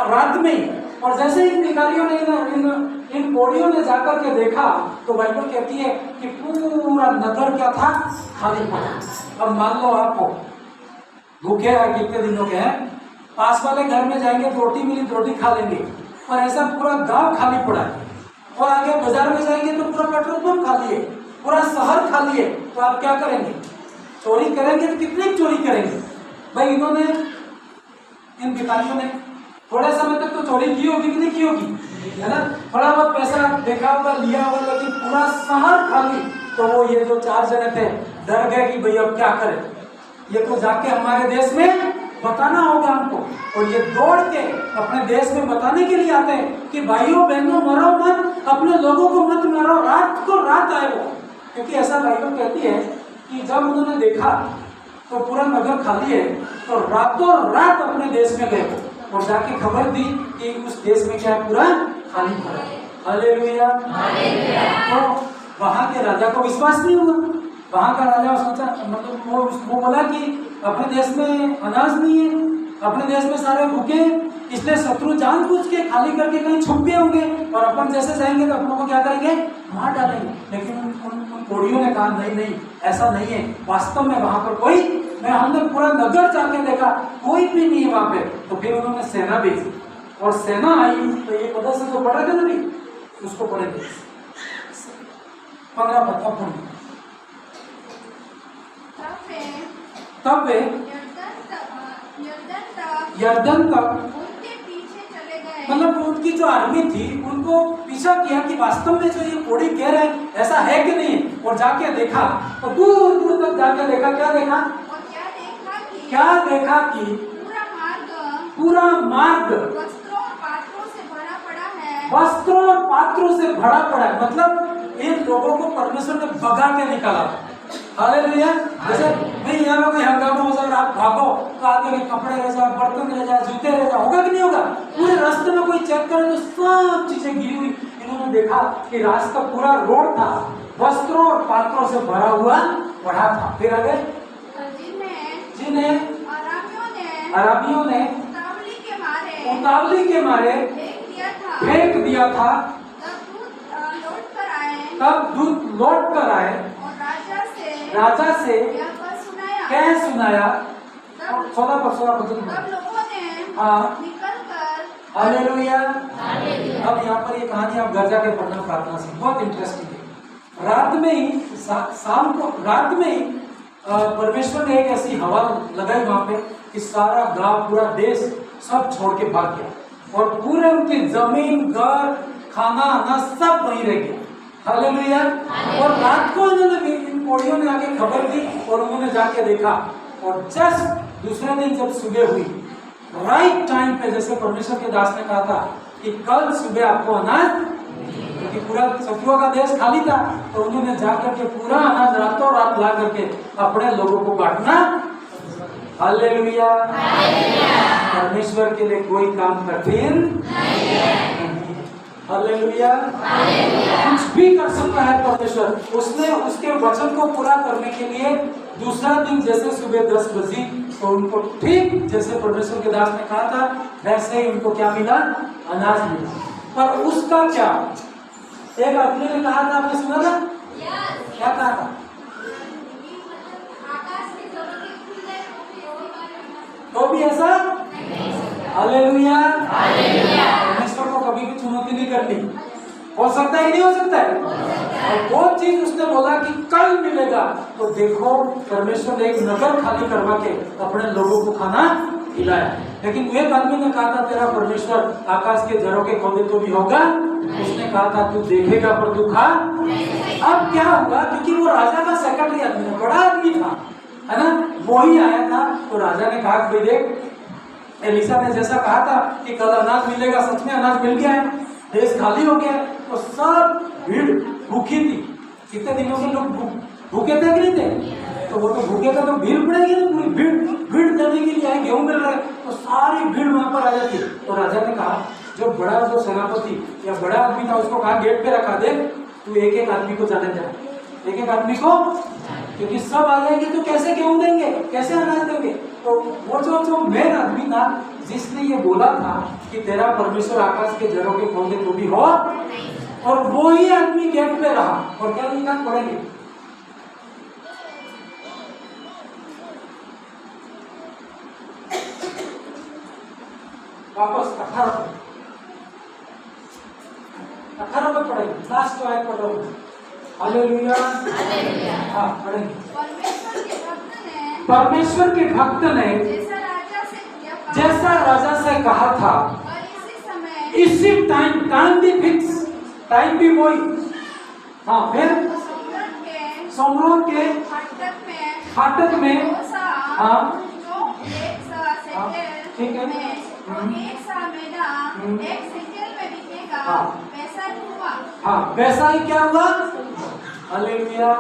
Speaker 2: रात में ही। और जैसे ही भिखारियों ने इन कोड़ियों ने जाकर के देखा, तो बाइबल कहती है कि पूरा नगर क्या था? खाली पड़ा। अब मान लो आपको भूखे हैं, कितने दिनों के हैं, पास वाले घर में जाएंगे तो रोटी मिली तो रोटी खा लेंगे, और ऐसा पूरा गांव खाली पड़ा है। और आगे बाजार में जाएंगे तो पूरा पेट्रोल पंप खाली है, पूरा शहर खाली है, तो आप क्या करेंगे? चोरी करेंगे तो कितनी चोरी करेंगे? भाई इन्होंने, इन भिखारियों ने थोड़े समय तक तो चोरी की होगी कि नहीं की होगी, है ना? थोड़ा बहुत पैसा देखा होगा, लिया होगा, लेकिन पूरा शहर खाली। तो वो ये जो 4 जने थे डर गए कि भाई अब क्या करें, ये तो जाके हमारे देश में बताना होगा हमको। और ये दौड़ के अपने देश में बताने के लिए आते हैं कि भाइयों बहनों मरो मत, अपने लोगों को मत मारो, रात को रात आए वो। क्योंकि ऐसा बाइबल कहती है कि जब उन्होंने देखा तो पूरा नगर खाली है, तो रातों रात अपने देश में गए और जाके खबर दी कि उस देश में क्या पूरा खाली पड़ा है। हालेलुया। तो वहां के राजा को विश्वास नहीं हुआ। वहां का राजा सोचा, मतलब वो बोला कि अपने देश में अनाज नहीं है, अपने देश में सारे भूखे, इसलिए शत्रु जानबूझ के खाली करके कहीं छुप गए होंगे, और अपन जैसे जाएंगे तो अपनों को क्या करेंगे? मार डालेंगे। लेकिन उन कोड़ियों ने कहा नहीं नहीं, ऐसा नहीं है, वास्तव में वहां पर कोई, हमने पूरा नगर जाके देखा, कोई भी नहीं है वहां पे। तो फिर उन्होंने सेना भेजी और सेना आई। तो ये पता से जो पढ़े थे ना भी, उसको पढ़ेंगे 15 पद पढ़ेंगे। तब वे यरदन तक
Speaker 3: उनके पीछे चले गए,
Speaker 2: मतलब उनकी जो आर्मी थी उनको पीछा किया कि वास्तव में जो ये कोड़ी कह रहे हैं ऐसा है कि नहीं। और जाके देखा तो दूर दूर तक जाके देखा, क्या देखा?
Speaker 3: और
Speaker 2: क्या देखा कि पूरा मार्ग
Speaker 3: वस्त्रों और पात्रों से भरा पड़ा है,
Speaker 2: वस्त्रों और पात्रों से भरा पड़ा है। मतलब इन लोगों को परमेश्वर ने भगा के निकाला। हालेलुया। जैसे भाई यहाँ पे कोई हंगामा हो जाए, आप भागो तो आगे के कपड़े रह जाए, बर्तन रह जाए, जूते रह जाए, होगा कि नहीं होगा? पूरे रास्ते में कोई चेक करे तो सब चीजें गिरी हुई। इन्होंने देखा कि रास्ता पूरा रोड था, वस्त्रों और पात्रों से भरा हुआ पड़ा था। फिर आगे जिन्हें अराबियों ने उतावली के मारे फेंक दिया था, तब दूत लौट कर आए
Speaker 3: और
Speaker 2: राजा से
Speaker 3: यह बात सुनाया।
Speaker 2: क्या सुनाया?
Speaker 3: तब
Speaker 2: 16
Speaker 3: लोगों ने
Speaker 2: हाँ।
Speaker 3: निकलकर
Speaker 2: हालेलुया। अब यहाँ पर ये कहानी आप घर जाके पढ़ना प्रार्थना से, बहुत इंटरेस्टिंग है। रात में ही शाम को रात में ही परमेश्वर ने एक ऐसी हवा लगाई वहां पे कि सारा गांव, पूरा देश सब छोड़ के भाग गया और पूरे उनकी जमीन, घर, खाना आना सब वहीं रह गया। हालेलुया। और रात को इन्होंने इन कोड़ियों ने आके खबर दी और उन्होंने जाके देखा और जस्ट दूसरे दिन जब सुबह हुई, राइट टाइम पे, जैसे परमेश्वर के दास ने कहा था कि कल सुबह आपको अनाज, क्योंकि पूरा शत्रुओं का देश खाली था, तो उन्होंने जाकर के पूरा अनाज रातों रात ला करके अपने लोगों को बांटना। हालेलुया। परमेश्वर के लिए कोई काम कठिन नहीं है। हालेलुया। कुछ भी कर सकता है परमेश्वर। उसने उसके वचन को पूरा करने के लिए दूसरा दिन जैसे सुबह 10 बजे, तो उनको ठीक जैसे परमेश्वर के दास ने कहा था वैसे ही उनको क्या मिला? अनाज मिला। पर उसका क्या? एक आदमी ने कहा था, आपने सुना था? क्या कहा था? तो भी ऐसा? हालेलुया। परमेश्वर को कभी भी चुनौती नहीं करनी। हो सकता है, नहीं हो सकता है? और वो चीज उसने बोला कि कल मिलेगा, तो देखो परमेश्वर ने एक नगर खाली करवा के अपने लोगों को खाना खिलाया। लेकिन एक आदमी ने कहा था तेरा परमेश्वर आकाश के जरों के खोदे तो भी होगा। उसने कहा था तू देखेगा पर तू खा। अब क्या हुआ? क्योंकि वो राजा का सेक्रेटरी आदमी था, बड़ा आदमी था, है ना? वो ही आया था, तो राजा ने कहा भाई देख, एलिसा ने जैसा कहा था कि कल अनाज मिलेगा, सच में अनाज मिल गया है, देश खाली हो गया। तो सब भीड़ भूखी थी। कितने दिनों से लोग भूखे थे कि नहीं थे? तो वो तो भूखे थे तो भीड़ पड़ेगी ना, पूरी भीड़ देने के लिए आए, गेहूं मिल रहा है, तो सारी भीड़ वहां पर आ जाती। तो राजा ने कहा जो सेनापति या बड़ा आदमी था उसको कहा गेट पे रखा दे, तू एक एक आदमी को जाने दे, एक एक आदमी को, क्योंकि सब आ जाएंगे तो कैसे गेहूं देंगे, कैसे अनाज देंगे? तो वो जो मेन आदमी था जिसने ये बोला था कि तेरा परमेश्वर आकाश के जरों के खोदे तो भी हो, और वो ही आदमी गेट पे रहा। और क्या लिखा पढ़ेंगे? वापस 18 में पढ़ेंगे, लास्ट जो आयत पढ़ रहा हूँ। हालेलुया। हाँ पढ़ेंगे। परमेश्वर के भक्त ने जैसा राजा से कहा था, इसी टाइम भी फिक्स, टाइम भी वही। हाँ फिर सोमरोन के फाटक में, हाँ ठीक है, हाँ वैसा ही क्या हुआ? हालेलुया।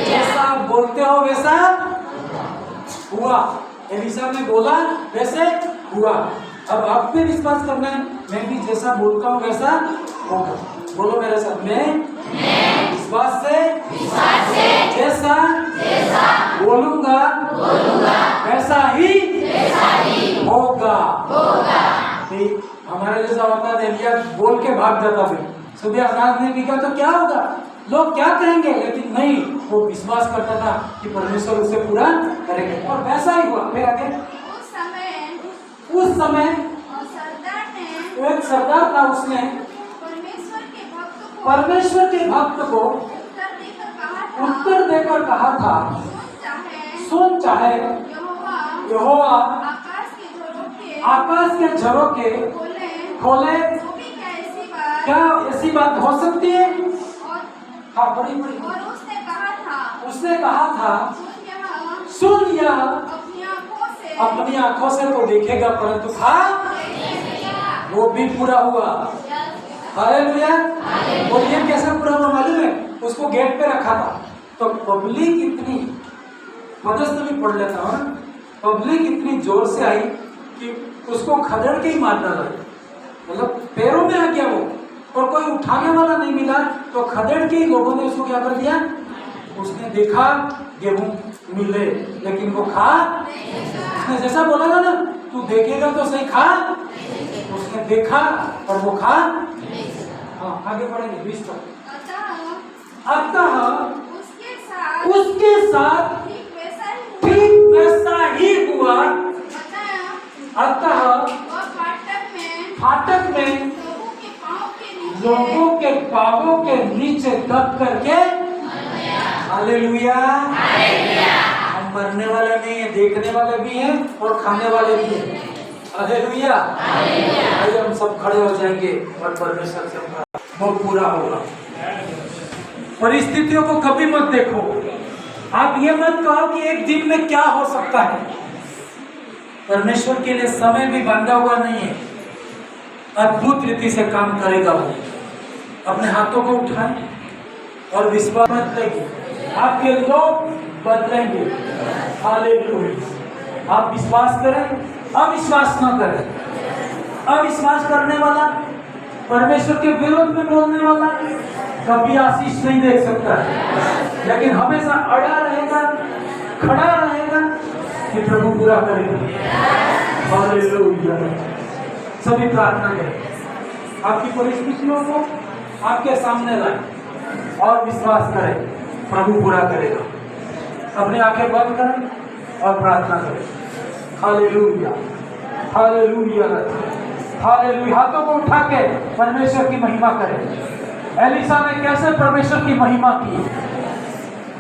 Speaker 2: जैसा बोलते हो वैसा हुआ। एलिसा ने बोला वैसे हुआ। अब आप पे विश्वास करना है, मैं भी जैसा बोलता हूँ वैसा होगा। बोलो मेरे साथ, मैं विश्वास से जैसा बोलूंगा वैसा ही होगा। हमारे जैसा होता है, एलिया बोल के भाग जाता फिर सुबह अनाज नहीं बिका तो क्या होगा, लोग क्या कहेंगे? लेकिन नहीं, वो विश्वास करता था कि परमेश्वर उसे पूरा करेंगे, और वैसा ही हुआ। फिर आगे उस समय एक सरदार था, उसने परमेश्वर के भक्त को उत्तर देकर कहा था, सुन चाहे यहोवा आकाश के झरों के खोले, क्या ऐसी बात हो सकती है? हाँ बड़ी उसने कहा था सुन यह अपनी आंखों से तो देखेगा परंतु खा, वो भी पूरा हुआ। हालेलुया। और ये कैसे पूरा हुआ मालूम है? उसको गेट पे रखा था, तो पब्लिक इतनी, मदद भी पढ़ लेता हूँ, पब्लिक इतनी जोर से आई कि उसको खदेड़ के ही मार डाला, मतलब पैरों में आ गया वो, और कोई उठाने वाला नहीं मिला, तो खदेड़ के ही लोगों ने उसको क्या कर दिया? उसने देखा गेहूं मिले, लेकिन वो खा, उसने जैसा बोला था ना तू देखेगा तो सही खा, उसने देखा और वो खा। हाँ आगे बढ़ेंगे 20 तक। अतः उसके साथ ठीक वैसा ही हुआ। अतः फाटक में लोगों के पांवों के नीचे दब करके, हालेलुया, हम मरने वाले नहीं है, देखने वाले भी हैं और खाने वाले भी हैं। हालेलुया। आइए हम सब खड़े हो जाएंगे और परमेश्वर से वो पूरा होगा। परिस्थितियों को कभी मत देखो, आप ये मत कहो कि एक दिन में क्या हो सकता है। परमेश्वर के लिए समय भी बांधा हुआ नहीं है, अद्भुत रीति से काम करेगा वो। अपने हाथों को उठाएं और विश्वास बदलेंगे, आपके लोग बदलेंगे। हालेलुया। आप विश्वास करें, अविश्वास न करें। अविश्वास करने वाला, परमेश्वर के विरोध में बोलने वाला कभी आशीष नहीं देख सकता है, लेकिन हमेशा अड़ा रहेगा, खड़ा रहेगा कि प्रभु पूरा करेगा। हालेलुया। सभी प्रार्थना करें, आपकी परिस्थितियों को आपके सामने लाएं और विश्वास करें प्रभु पूरा करेगा। अपनी आंखें बंद करें और प्रार्थना करें। Hallelujah, hallelujah, hallelujah. हाथों को उठा के परमेश्वर की महिमा करें। एलिसा ने कैसे परमेश्वर की महिमा की?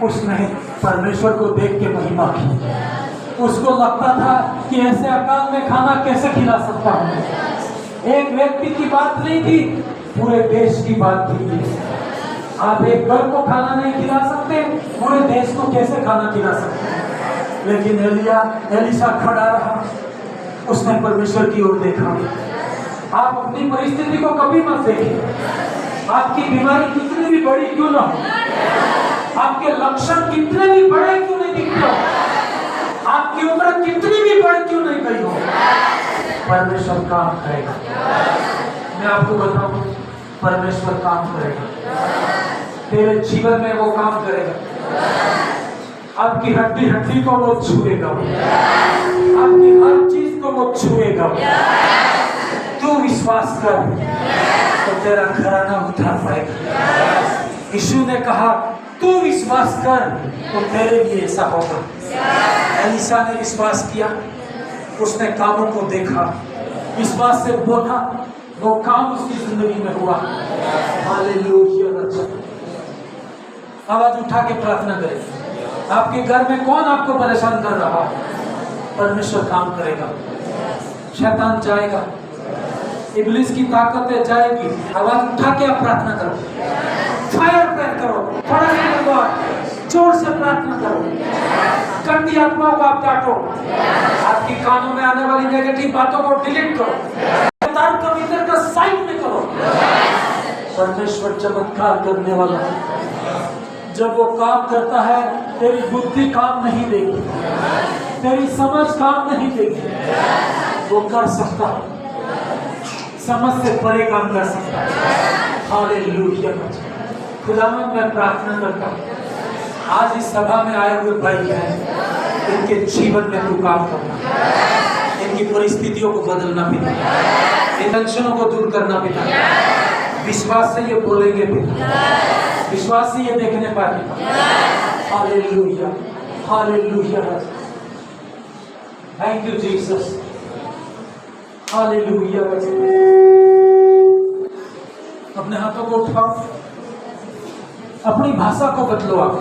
Speaker 2: उसने परमेश्वर को देख के महिमा की। उसको लगता था कि ऐसे अकाल में खाना कैसे खिला सकता हूँ। एक व्यक्ति की बात नहीं थी, पूरे देश की बात थी। आप एक घर को खाना नहीं खिला सकते, पूरे देश को कैसे खाना खिला सकते? लेकिन एलिसा खड़ा रहा, उसने परमेश्वर की ओर देखा। आप अपनी परिस्थिति को कभी मत देखें। आपकी बीमारी कितनी भी बड़ी क्यों ना हो, आपके लक्षण कितने भी बड़े क्यों नहीं दिखते हो, आपकी उम्र कितनी भी बड़ी क्यों नहीं गई हो, परमेश्वर काम करेगा। मैं आपको बताऊं, परमेश्वर काम करेगा। तेरे जीवन में वो काम करेगा। आपकी हड्डी हड्डी को वो छुएगा, आपकी हर चीज को वो छुएगा। तू विश्वास कर तो तेरा घराना उठा पाएगा। यीशु ने कहा तू विश्वास कर तो तेरे लिए ऐसा होगा। एलिसा ने विश्वास किया, उसने कामों को देखा, विश्वास से बोला, वो काम उसकी जिंदगी में हुआ। हालेलुया। आवाज उठा के प्रार्थना करें। आपके घर में कौन आपको परेशान कर रहा है? परमेश्वर काम करेगा। शैतान जाएगा, इब्लिस की ताकतें जाएगी। आवाज उठा के आप प्रार्थना करो, फायर प्रेयर करो, थोड़ा देर बाद जोर से प्रार्थना करो। गंदी आत्माओं को आप काटो, आपकी कानों में आने वाली नेगेटिव बातों को डिलीट करो, तार कमीटर का साइड में करो। परमेश्वर चमत्कार करने वाला है। जब वो काम करता है, तेरी बुद्धि काम नहीं देगी, तेरी समझ काम नहीं देगी। वो कर सकता है, समझ से परे काम कर सकता है। हालेलुया। खुदावंद मैं प्रार्थना करता हूँ, आज इस सभा में आए हुए भाई बहन, इनके जीवन में तू काम करना, इनकी परिस्थितियों को बदलना पिता, इन टेंशनों को दूर करना पिता। विश्वास से ये बोलेंगे पिता, विश्वास से ये देखने पाए पिता। Hallelujah, hallelujah. Thank you Jesus. Hallelujah. अपने हाथों को उठाओ, अपनी भाषा को बदलो। आप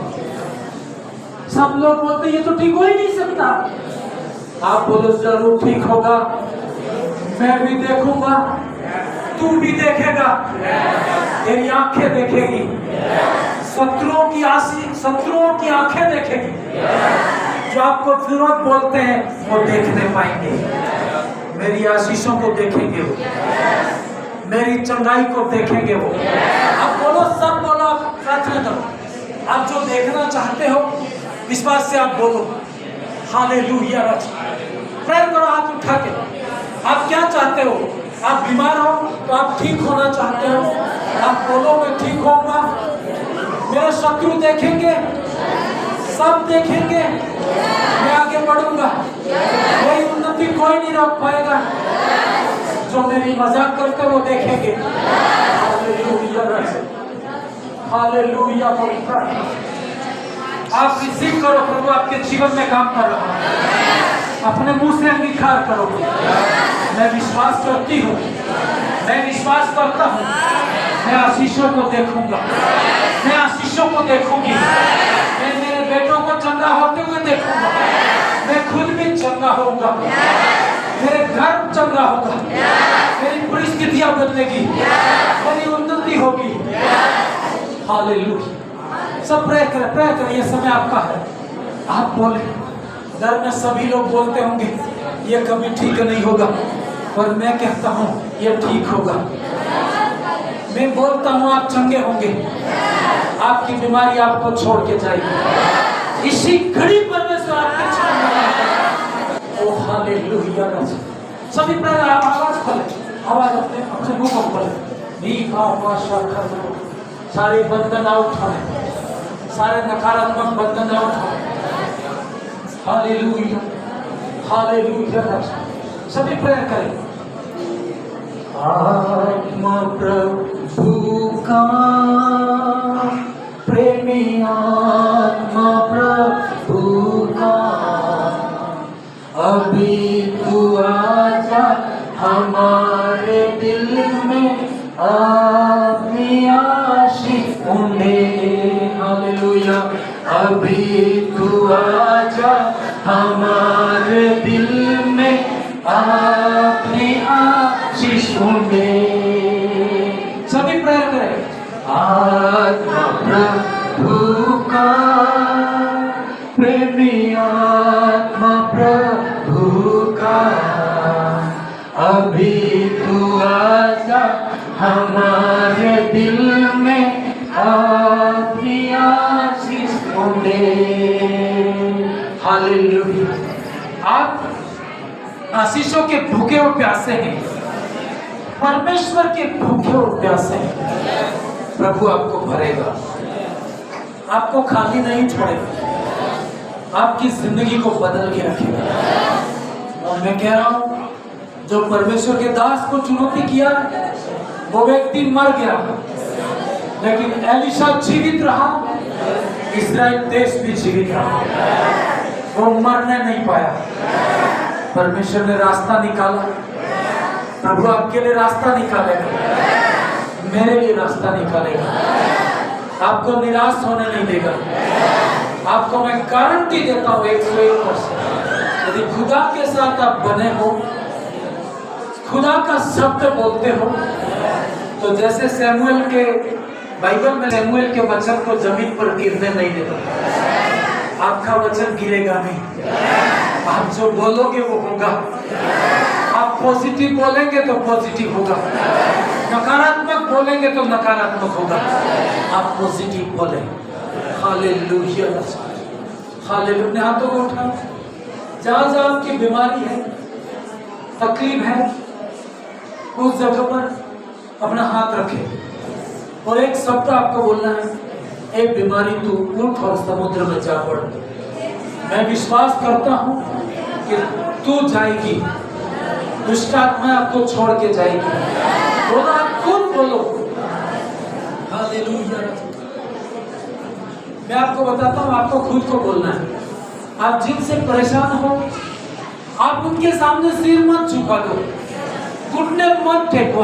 Speaker 2: सब लोग बोलते ये तो ठीक हो ही नहीं सकता, आप बोलो जरूर ठीक होगा। मैं भी देखूंगा, तू भी देखेगा, तेरी आंखें देखेगी, शत्रुओं की आंखें देखेगी। जो आपको विरोध बोलते हैं वो देखने पाएंगे, मेरी आशीषों को देखेंगे वो, मेरी चंगाई को देखेंगे वो। आप बोलो, सब बोलो, आप प्रार्थना करो। आप जो देखना चाहते हो विश्वास से आप बोलो। हालेलुया। प्रेयर करो हाथ उठा के। आप क्या चाहते हो? आप बीमार हो तो आप ठीक होना चाहते हो, आप बोलो मैं ठीक होऊंगा। मेरे शत्रु देखेंगे, सब देखेंगे, मैं आगे बढ़ूंगा, मेरी उन्नति कोई नहीं रोक पाएगा। जो मेरी मजाक करते वो देखेंगे। Hallelujah, hallelujah. आप रिसीव करो, प्रभु आपके जीवन में काम कर रहा है। अपने मुंह से अंगीकार करो, मैं विश्वास करती हूँ, मैं विश्वास करता हूँ, मैं आशीषों को देखूंगा, मैं आशीषों को देखूंगी, मैं मेरे बेटों को चंगा होते हुए देखूंगा, मैं खुद भी चंगा होऊंगा, मेरे घर चंगा होगा, मेरी परिस्थितियां बदलेगी, मेरी उन्नति होगी। हालेलुया। सब प्रेयर करें, ये समय आपका है। आप बोले, डर में सभी लोग बोलते होंगे ये कभी ठीक नहीं होगा, पर मैं कहता हूँ ये ठीक होगा। मैं बोलता हूँ आप चंगे होंगे, आपकी बीमारी आपको छोड़ के जाएगी। इसी घड़ी परमेश्वर आपके जीवन में आएगा। ओ हालेलुया। सभी पहले आप आवाज खोले, आवाज अपने मुंह को खोले। सारे बंधन आउट हो, सारे नकारात्मक बंधन आउट हो। Hallelujah, hallelujah. सभी प्रेयर करें। आत्मा प्रभु का प्रेमी, आत्मा प्रभु का अभी तू आजा हमारे दिल में, अपनी आशीष उंडे। हालेलुया। अभी तू आजा हमारे दिल में, अपनी आशीष उंडे। सभी प्रेयर करें। आत्मा प्रभु का प्रेमी, आत्मा प्रभु का अभी तू आजा हमारे दिल में, अपनी आशीष उंडे। हालेलुया। आप आशीषों के भूखे और प्यासे हैं, परमेश्वर के भूखे और प्यासे हैं। प्रभु आपको भरेगा, आपको खाली नहीं छोड़ेगा, आपकी जिंदगी को बदल के रखेगा। और मैं कह रहा हूं, जो परमेश्वर के दास को चुनौती किया वो व्यक्ति मर गया, लेकिन एलिशा जीवित रहा, इस्राएल देश भी जीवित रहा। वो मरने नहीं पाया। परमेश्वर ने रास्ता निकाला। प्रभु आपके लिए रास्ता निकालेगा, मेरे लिए रास्ता निकालेगा। आपको निराश होने नहीं देगा। आपको मैं गारंटी देता हूँ 101%। यदि खुदा के साथ आप बने हो, खुदा का शब्द बोलते हो, तो जैसे सैमुएल के बाइबल में सैमुएल के वचन को जमीन पर गिरने नहीं देता। आपका वचन गिरेगा नहीं। आप जो बोलोगे वो होगा। आप पॉजिटिव बोलेंगे तो पॉजिटिव होगा, नकारात्मक बोलेंगे तो नकारात्मक होगा। आप पॉजिटिव बोले। Hallelujah, hallelujah. अपने हाथों को उठाओ। जहां जहां आपकी बीमारी है, तकलीफ है, उस जगह पर अपना हाथ रखे और एक शब्द आपको बोलना है, ए बीमारी तू उठ और समुद्र में जा पड़। मैं विश्वास करता हूं कि तू जाएगी, दुष्ट आत्मा आपको छोड़ के जाएगी। बोलो, आप खुद बोलो। हालेलुया। मैं आपको बताता हूं, आपको खुद को बोलना है। आप जिनसे परेशान हो, आप उनके सामने सिर मत झुका दो, घुटने मत टेको।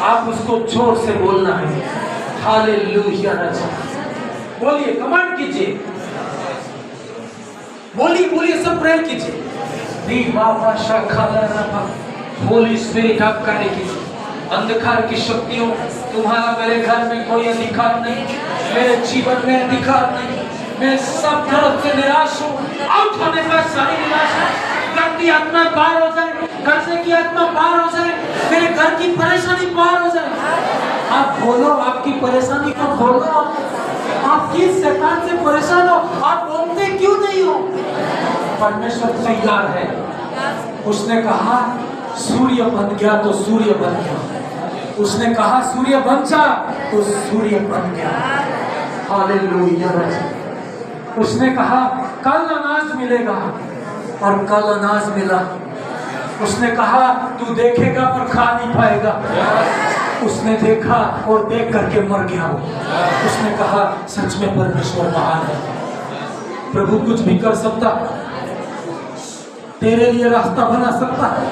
Speaker 2: आप उसको जोर से बोलना है। हालेलुया। बोलिए, कमांड कीजिए, बोलिए, बोलिए, सब प्रेयर कीजिए। होली स्पिरिट आप कार्य कीजिए। अंधकार की शक्तियों, तुम्हारा मेरे घर में कोई अधिकार नहीं, मेरे जीवन में अधिकार नहीं। मैं सब तरफ से निराश हूँ। आउट होने का सारी निराशा, घर की आत्मा बाहर हो जाए, कर्जे की आत्मा बाहर हो जाए, मेरे घर की परेशानी बाहर हो जाए। आप बोलो, आपकी परेशानी को बोलो। आप किस शैतान से परेशान हो, आप बोलते क्यों नहीं हो? परमेश्वर तैयार है। उसने कहा सूर्य बन गया तो सूर्य बन गया। उसने कहा सूर्य बन जा तो सूर्य बन गया। हालेलुया। उसने कहा कल अनाज मिलेगा और कल अनाज मिला। उसने कहा तू देखेगा पर खा नहीं पाएगा। उसने देखा और देख करके मर गया। उसने कहा सच में परमेश्वर महान है, प्रभु कुछ भी कर सकता, तेरे लिए रास्ता बना सकता है।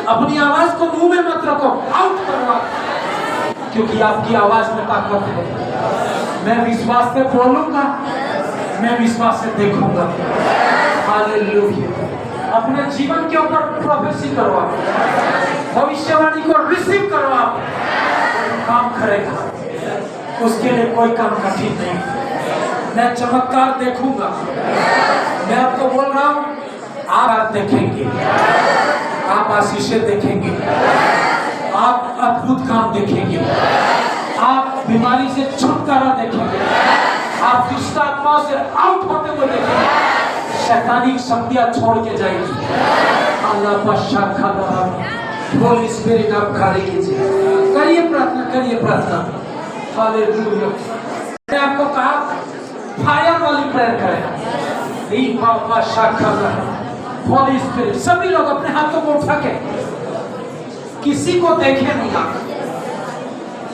Speaker 2: अपनी आवाज को मुंह में मत रखो, आउट करो, क्योंकि आपकी आवाज में ताकत है। मैं विश्वास से बोलूंगा, मैं विश्वास से देखूंगा। हालेलुया। अपने जीवन के ऊपर प्रोफेसी करो, भविष्यवाणी को रिसीव करो। आप काम करेगा, उसके लिए कोई काम कठिन नहीं।
Speaker 1: मैं चमत्कार देखूंगा। मैं आपको बोल रहा हूं, आप देखेंगे, आप आशीषें देखेंगे, आप अद्भुत काम देखेंगे, आप बीमारी से छुटकारा देखेंगे, आप दुष्ट आत्माओं से आउट होते हुए देखेंगे, शैतानिक शक्तियां छोड़ के जाएगी। अल्लाह पाशाह खाना, होली स्पिरिट आप कार्य कीजिए। करिए प्रार्थना, करिए प्रार्थना। हालेलुया। मैंने आपको कहा फायर वाली प्रेयर करें। री पापा शाखा, होली स्पिरिट। सभी लोग अपने हाथों को उठा के, किसी को देखे नहीं आप,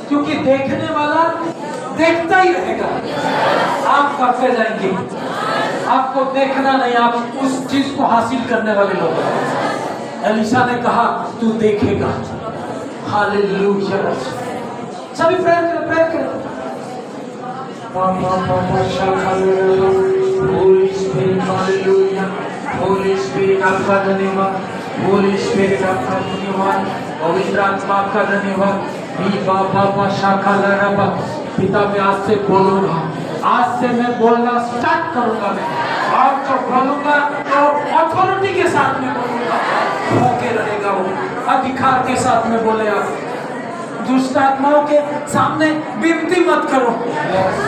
Speaker 1: क्योंकि देखने वाला देखता ही रहेगा। आप करते जाएंगे, आपको देखना नहीं, आप उस चीज को हासिल करने वाले लोग हैं। एलिशा ने कहा तू देखेगा। हालेलुया। सभी प्रेयर करें, प्रेयर करें। Holi spirit, hallelujah. Holi spirit आपका धन्यवाद, होली स्पिरिट आपका धन्यवाद, पवित्र आत्मा आपका धन्यवाद। पिता मैं आज से बोलूंगा, आज से मैं बोलना स्टार्ट करूंगा। मैं और जो बोलूंगा तो अथॉरिटी के साथ में बोलूंगा, होके रहेगा वो, अधिकार के साथ में बोले। आप दुष्ट आत्माओं के सामने विनती मत करो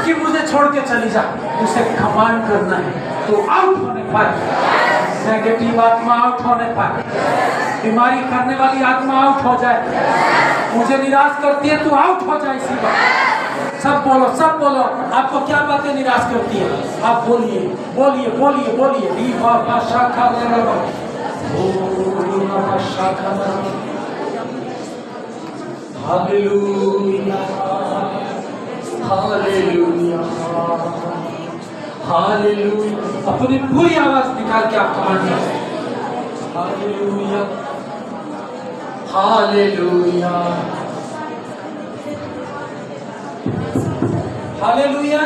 Speaker 1: कि मुझे छोड़ के चली जा, उसे कमांड करना है तो आउट होने पाए। नेगेटिव आत्मा आउट होने पाए, बीमारी करने वाली आत्मा आउट हो जाए, मुझे निराश करती है तो आउट हो जाए इसी बात। सब बोलो, सब बोलो, आपको क्या बातें निराश करती है, आप बोलिए, बोलिए, बोलिए, बोलिए। Hallelujah, hallelujah, hallelujah. अपनी पूरी आवाज निकाल के आप कमांड करें। Hallelujah, hallelujah, hallelujah.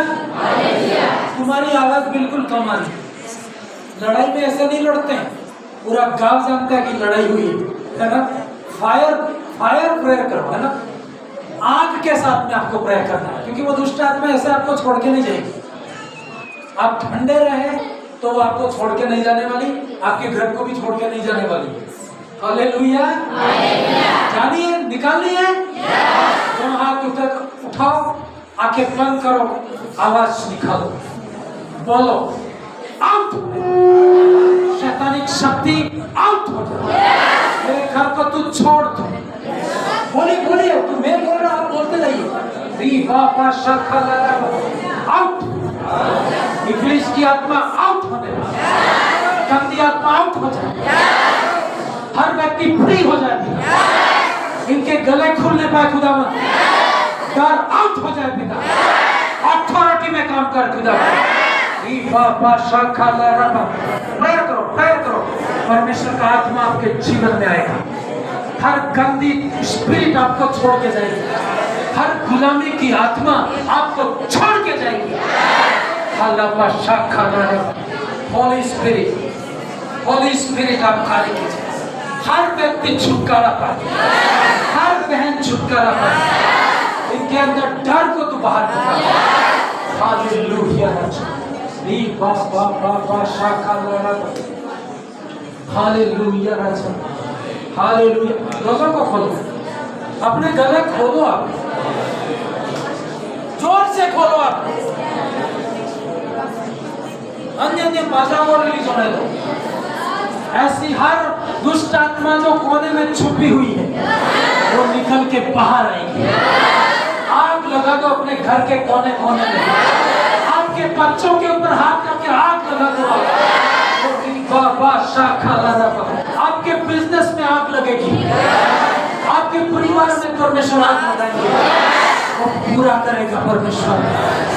Speaker 1: तुम्हारी आवाज बिल्कुल कम आ रही। लड़ाई में ऐसे नहीं लड़ते हैं, पूरा गांव जानता है कि लड़ाई हुई है ना। फायर, फायर प्रेयर करो, है ना। आग के साथ में आपको प्रेयर करना है, क्योंकि वो दुष्ट आत्मा ऐसे आपको छोड़ के नहीं जाएगी। आप ठंडे रहे तो वो आपको छोड़ के नहीं जाने वाली, आपके घर को भी छोड़ के नहीं जाने वाली। हालेलुया। जानिए, निकालिए, दोनों हाथ उठाओ, आंखें बंद करो, आवाज निकालो, बोलो आउट। शैतानिक शक्ति आउट हो जाए, मेरे घर को तू छोड़ दो। बोलिए, बोलिए, तू मैं बोल रहा, आप बोलते रहिए। आउट। इब्लीस की आत्मा आउट होने, गंदी आत्मा आउट हो जाए, हर व्यक्ति फ्री हो जाए, इनके गले खुलने पाए खुदावन, डर आउट हो जाए पिता, अथॉरिटी में काम कर खुदावन। प्रेयर करो, प्रेयर करो, परमेश्वर का आत्मा आपके जीवन में आएगा। हर गंदी स्पिरिट आपको छोड़ के जाएगी, हर गुलामी की आत्मा आपको छोड़ के जाएगी। होली स्पिरिट, होली स्पिरिट आप कार्य कीजिए। हर व्यक्ति छुटकारा पाए, हर बहन छुटकारा पाए, इनके अंदर डर को तो बाहर निकाल। Hallelujah, hallelujah, hallelujah. गले को खोलो, अपने गले खोलो, आप जोर से खोलो, आप अन्य अन्य भाषाओं रिलीज होने दो। ऐसी हर दुष्ट आत्मा जो कोने में छुपी हुई है वो निकल के बाहर आएगी। आग लगा दो अपने घर के कोने कोने में, आपके बच्चों के ऊपर हाथ करके आग लगा दो। आपके बिजनेस में आग लगेगी, आपके परिवार में परमेश्वर आग लगाएंगे, वो पूरा करेगा परमेश्वर।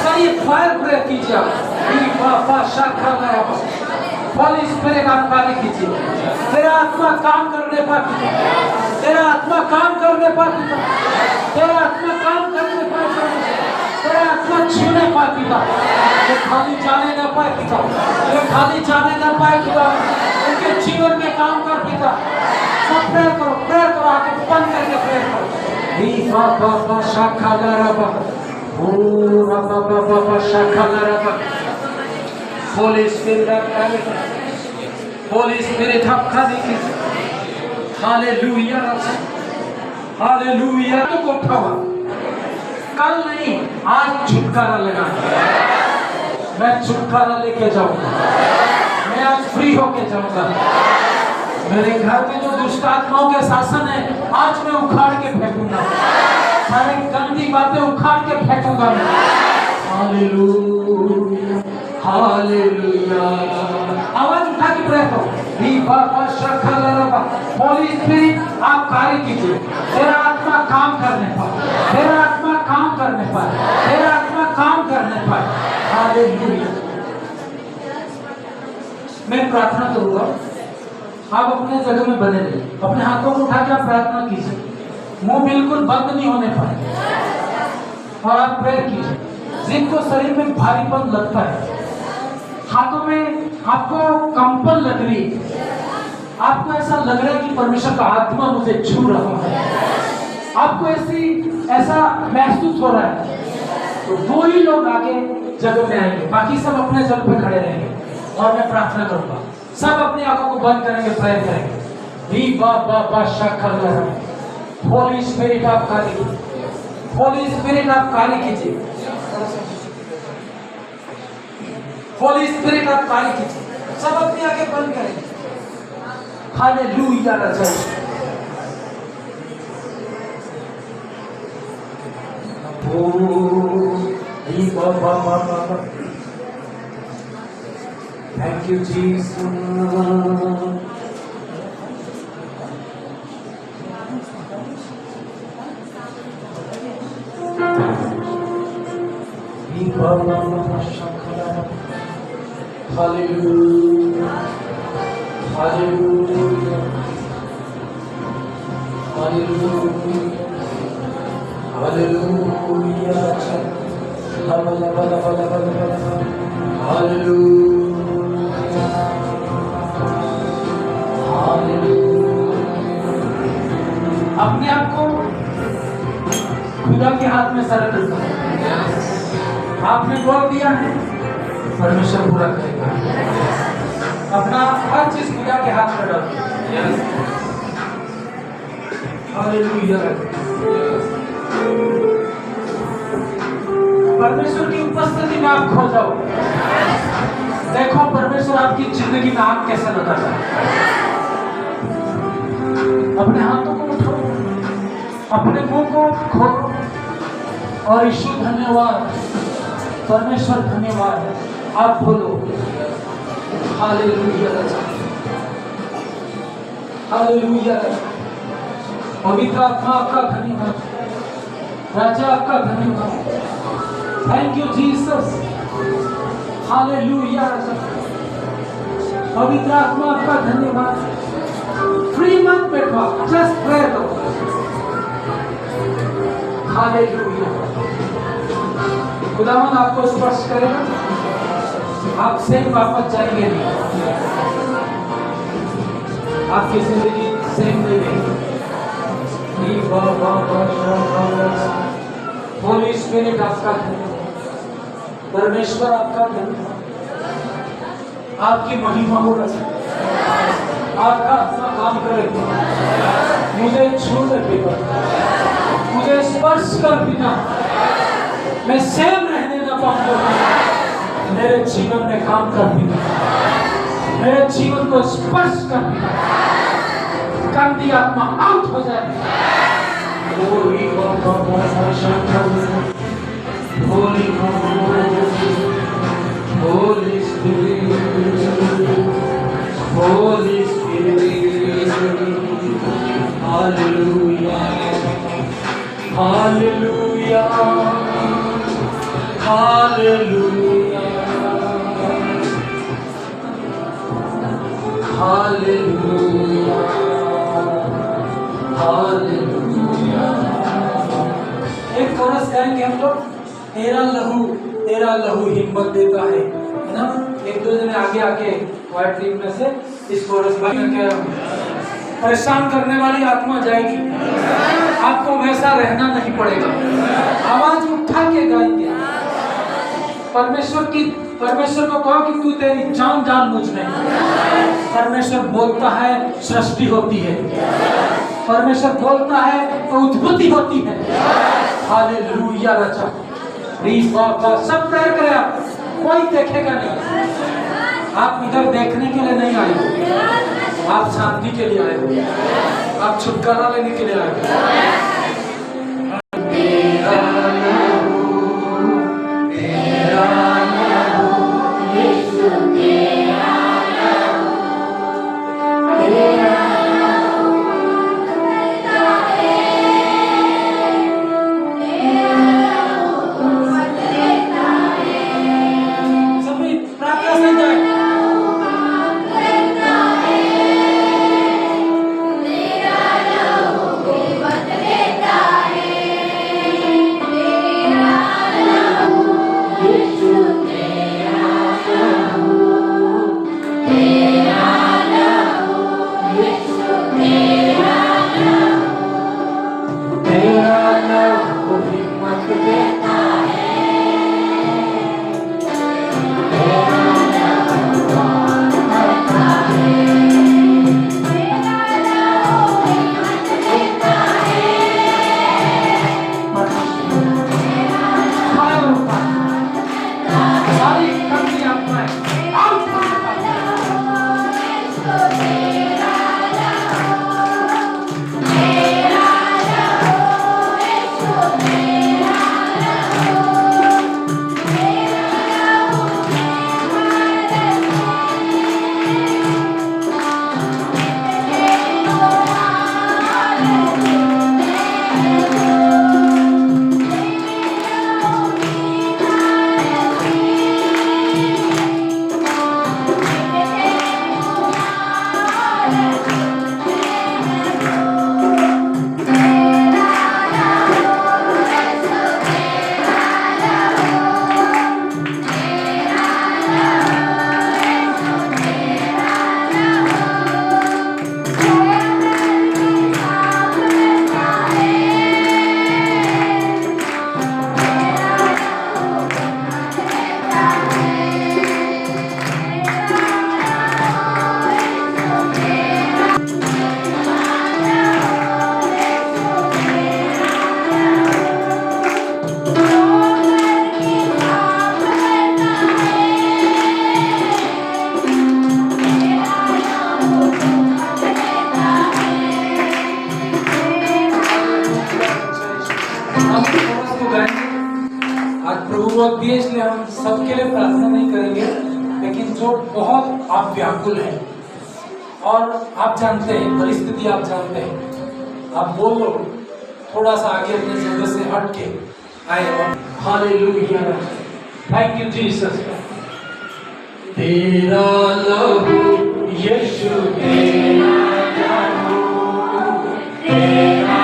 Speaker 1: करिए, फायर प्रेयर कीजिए आप। होली स्पिरिट आप कार्य कीजिए। तेरा आत्मा काम करने पर, तेरा आत्मा काम करने पर, तेरा आत्मा काम करने पर, तेरा आत्मा छूने पर पिता, ये खाली जाने न पाए पिता, ये खाली जाने न पाए पिता, उनके जीवन में काम कर पिता। सब प्रेयर करो, प्रेयर करो, आके बंद करके प्रेयर करो। ही बाबा शाखा लरबा, ओ बाबा शाखा लरबा। Holy Spirit of God. Holy Spirit of God. Hallelujah. Hallelujah. तो को उठावा कल नहीं आज छुटकारा लगा मैं छुटकारा लेके जाऊंगा मैं आज फ्री होके जाऊंगा मेरे घर में जो दुष्ट आत्माओं के शासन है आज मैं उखाड़ के फेंकूंगा सारे गंदी बातें उखाड़ के फेंकूंगा मैं हालेलुया हालेलुया आवाज उठा के प्रे करो होली स्पिरिट आप कार्य कीजिए तेरा आत्मा काम करने पर तेरा आत्मा काम करने पर तेरा आत्मा काम करने पर हालेलुया मैं प्रार्थना करूंगा आप अपने जगह में बने रहिए अपने हाथों को उठा के आप प्रार्थना कीजिए मुंह बिल्कुल बंद नहीं होने पाए और आप प्रेयर कीजिए जिनको शरीर में भारीपन लगता है हाथों में आपको कंपन लग रही है आपको ऐसा लग रहा है कि परमेश्वर का आत्मा मुझे छू रहा है आपको ऐसा महसूस हो रहा है तो दो ही लोग आगे जगह में आएंगे बाकी सब अपने जगह पे खड़े रहेंगे और मैं प्रार्थना करूंगा सब अपनी आंखों को बंद करेंगे प्रेयर करेंगे होली स्पिरिट आप कार्य कीजिए होली स्पिरिट आप कार्य कीजिए होली स्पिरिट आप कार्य कीजिए सब अपनी आंखें बंद करेंगे hallelujah Thank you, Jesus. Hallelujah. Hallelujah. Hallelujah. Hallelujah. अपने आप को खुदा के हाथ में सरेंडर करो आपने बोल दिया है परमेश्वर पूरा करेगा अपना हर चीज खुदा के हाथ में डालो हालेलुया परमेश्वर की उपस्थिति में आप खो जाओ देखो परमेश्वर आपकी जिंदगी में आग कैसे लगाता है अपने हाथों को उठाओ अपने मुंह को खोलो और यीशु धन्यवाद परमेश्वर धन्यवाद आप बोलो हालेलुया हालेलुया पवित्र आत्मा आपका धन्यवाद राजा आपका धन्यवाद थैंक यू जीसस हालेलुया पवित्र आत्मा आपका धन्यवाद फ्री मत बैठो जस्ट प्रे करो हालेलुया खुदावन आपको स्पर्श करेगा आप सेम वापस जाएंगे नहीं आपकी जिंदगी सेम नहीं रहेगी होली स्पिरिट आपका धन्यवाद परमेश्वर आपका धन्यवाद आपकी महिमा हो रही आपका अपना काम करेगा मुझे छू देगा मुझे स्पर्श कर बिना मैं सेम रहने न पाऊंगा मेरे जीवन में काम कर बिना मेरे जीवन को स्पर्श कर बिना गंदी आत्मा आउट हो जाए Holi Holy Spirit, Holy Spirit, Hallelujah, Hallelujah, Hallelujah, Hallelujah, Hallelujah. एक कोरस गाएंगे हम लोग तेरा लहू हिम्मत देता है ना एक दो जने आगे आके व्हाइट टीम में से इस कोरस करके परेशान करने वाली आत्मा जाएगी आपको वैसा रहना नहीं पड़ेगा आवाज उठा के गाएंगे परमेश्वर की
Speaker 2: परमेश्वर को कहो कि तू तेरी जान जान मुझ में। परमेश्वर बोलता है सृष्टि होती है, परमेश्वर बोलता है तो उत्पत्ति होती है। हालेलुया रचा सब प्रेयर करें आप, कोई देखेगा नहीं। आप इधर देखने के लिए नहीं आए हो, आप शांति के लिए आए हो, आप छुटकारा लेने के लिए आए हो। दिए, इसलिए हम सबके लिए प्रार्थना नहीं करेंगे, लेकिन जो बहुत आप व्याकुल हैं और आप जानते हैं परिस्थिति, आप जानते हैं, आप बोल लो थोड़ा सा आगे अपने जगह से हट के आए और हालेलुया, थैंक यू जीसस। तेरा लहू यीशु, तेरा लहू, तेरा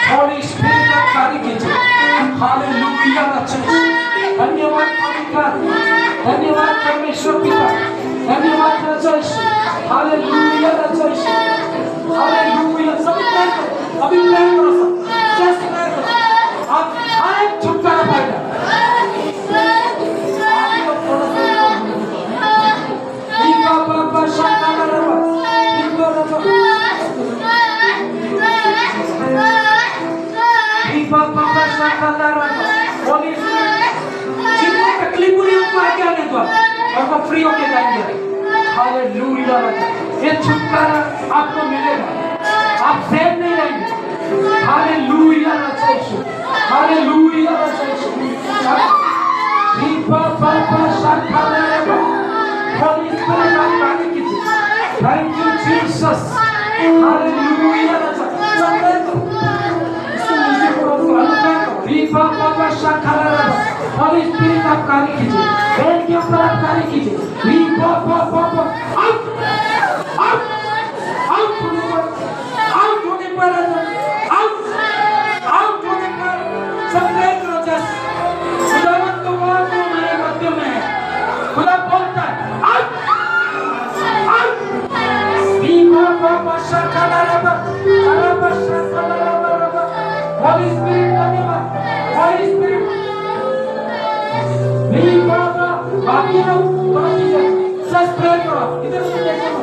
Speaker 1: Holy Spirit of God, Hallelujah, धन्यवाद पिता, धन्यवाद परमेश्वर पिता, धन्यवाद रजैश, हालेलुया रजैश, हालेलुया सभी प्रेम करो, अभी प्रेम करो सब, जस्ट प्रेम करो, आप हर एक छुटकारा पाएगा। पिता पापा शाखा रबा, पिता रबा, पिता पापा शाखा रबा, होली जिनको तकलीफ हुई उनको आगे आने दो और वो फ्री होके जाएंगे। हालेलुया, ये छुटकारा आपको मिलेगा, आप सेव नहीं रहेंगे। हालेलुया, हालेलुया, दीपा पापा शाखा रबा, होली स्पिरिट आप कार्य कीजिए। Thank you Jesus, hallelujah, Deepa पापा शाखा रबा, होली स्पिरिट आप कार्य कीजिए, बेल के ऊपर आप कार्य कीजिए। दीपा पापा आउट आउट आउट होने पर, आउट होने पर, आउट आउट होने पर सब प्रेम करो। जस्ट खुदावंत का वाक हमारे मध्य में है, खुदा बोलता है आउट आउट। दीपा पापा शाखा रबा, रबा शाखा रबा, होली स्पिरिट धन्यवाद, होली स्पिरिट नहीं बाबा बाकी लोग थोड़ा कीजिए, जस्ट प्रे करो, इधर से देखो,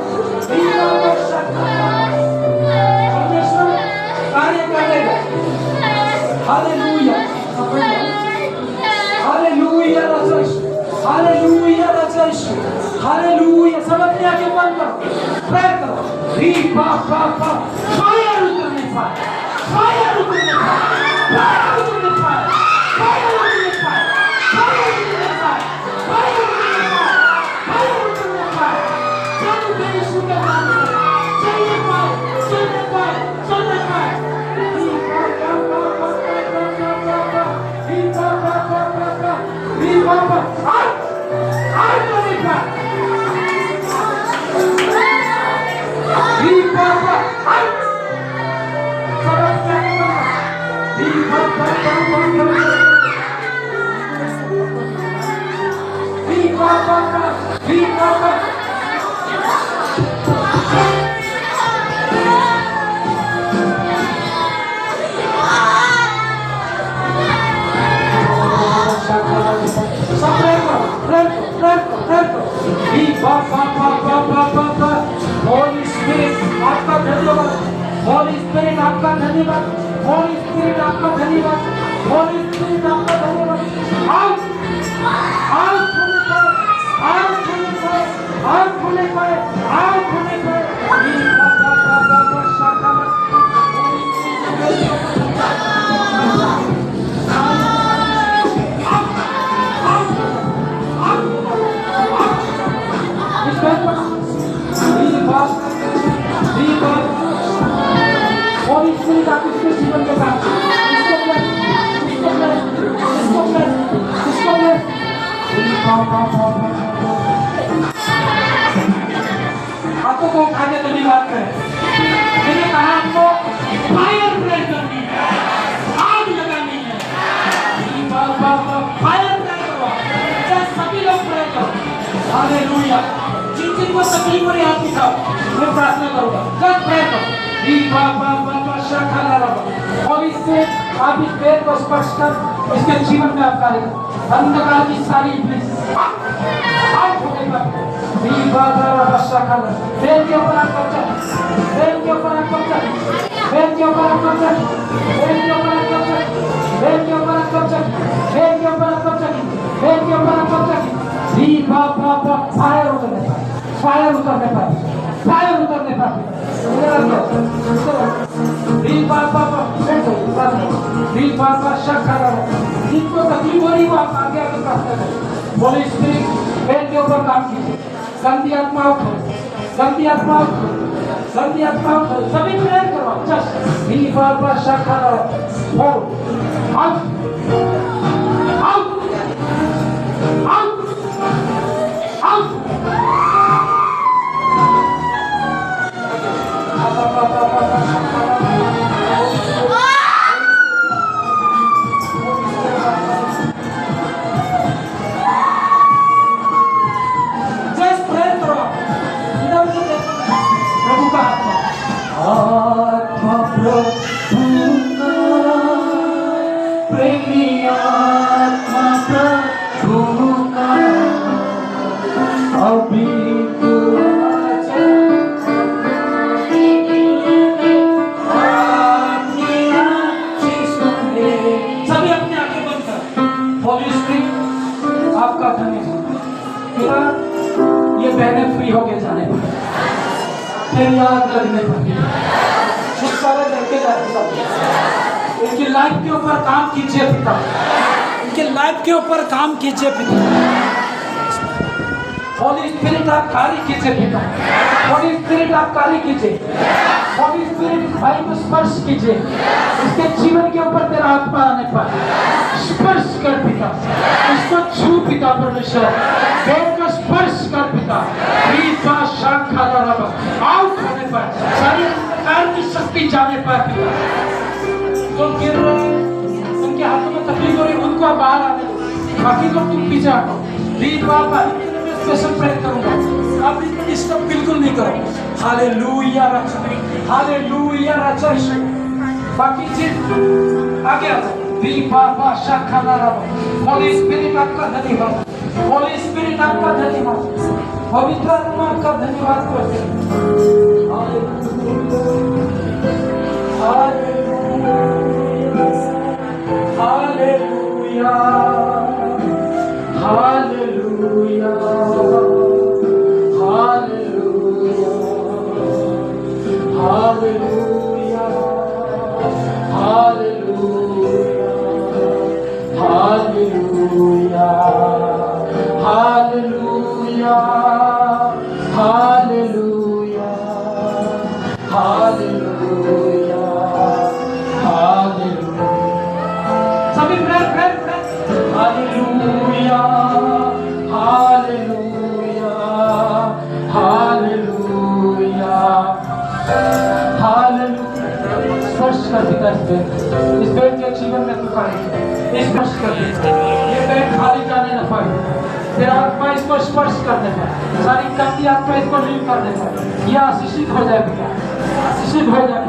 Speaker 1: नहीं बाबा शाखा परमेश्वर कार्य करेगा। Hallelujah, hallelujah रजैश, hallelujah रजैश, hallelujah. सब अपने आगे बंद करो, प्रे करो। री बाबा फायर उतरने पाए, फायर उतरने पाए, फायर उतरने पाए, फायर उतरने पाए, फायर उतरने पाए, फायर उतरने पाए, फायर उतरने पाए। चलो मेरे सुने नाम से, चलिए पाए, चलने पाए, चलने पाए। री बाबा आउट आउट होने पाए, री बाबा आउट। सब अपने आगे बढ़ो, री बाबा होली स्पिरिट आपका धन्यवाद, होली स्पिरिट आपका धन्यवाद, होली स्पिरिट आपका धन्यवाद, होली स्पिरिट आपका धन्यवाद। आउट आउट होने पर, आउट होने पर, आउट होने पर, आउट होने पर। होली स्पिरिट आप इसके जीवन के साथ, इसके सभी को हाथ उठाओ, मैं प्रार्थना करूंगा। जस्ट प्रे करो। होली स्पिरिट, आप इस पेड़ को स्पर्श कर इसके जीवन में आप कार्य करो। अंधकार की सारी इब्लिस आउट हो गई। पेड़ के ऊपर आप कब्जा, पेड़ के ऊपर आप कब्जा, पेड़ के ऊपर आप कब्जा, पेड़ के ऊपर आप कब्जा, पेड़ के ऊपर आप कब्जा, पेड़ के ऊपर आप कब्जा, पेड़ के ऊपर आप कब्जा। फायर उतरने पर, फायर उतरने पर, फायर उतरने पर जिनको तकलीफ हो रही वो आप आगे आगे प्रार्थना करें। होली स्पिरिट पेड़ के ऊपर काम कीजिए। गंदी आत्मा उठो, गंदी आत्मा उठो, गंदी आत्मा उठो। सभी प्रेयर करो। जस्ट भी बाबा शाखा रहो। Out out out out. आपका धन्यवाद। ये बहनें फ्री होके जाने पर, फिर याद लगने पर छुटकारा करके जाते सब। इनकी लाइफ के ऊपर काम कीजिए पिता, इनके लाइफ के ऊपर काम कीजिए पिता। होली स्पिरिट आप कार्य कीजिए पिता, होली स्पिरिट आप कार्य कीजिए। होली स्पिरिट भाई को स्पर्श कीजिए। इसके जीवन के ऊपर तेरा आत्मा आने पर स्पर्श कर पिता, इसको छू पिता परमेश्वर, पेट को स्पर्श कर पिता। आउट होने पर, सारी अंधकार की शक्ति जाने पर पिता, जो गिर रहे हैं उनके हाथों में तकलीफ हो रही है उनको बाहर आने दो। बाकी तो तुम पीछे हटो। स्पेशल प्रेयर करूंगा, आप इसको डिस्टर्ब बिल्कुल नहीं करो। हालेलुया रचा, हालेलुया रचा। बाकी चीज आगे आ जाओ। होली स्पिरिट आपका धन्यवाद, होली स्पिरिट आपका धन्यवाद, पवित्र आत्मा आपका धन्यवाद करते हैं। Hallelujah, hallelujah, hallelujah, hallelujah, hallelujah, hallelujah, hallelujah, hallelujah, hallelujah, hallelujah. सभी prayer prayer prayer. Hallelujah, hallelujah, hallelujah, hallelujah. स्पर्श कर पिता इस बेड के जीवन में तू कार्य स्पर्श कर पिता। ये बेड खाली जाने न पाए, तेरा आत्मा इसको स्पर्श करने पर, सारी गंदी आत्मा इसको लीव करने पर यह आशीषित हो जाए पिता, आशीषित हो जाए,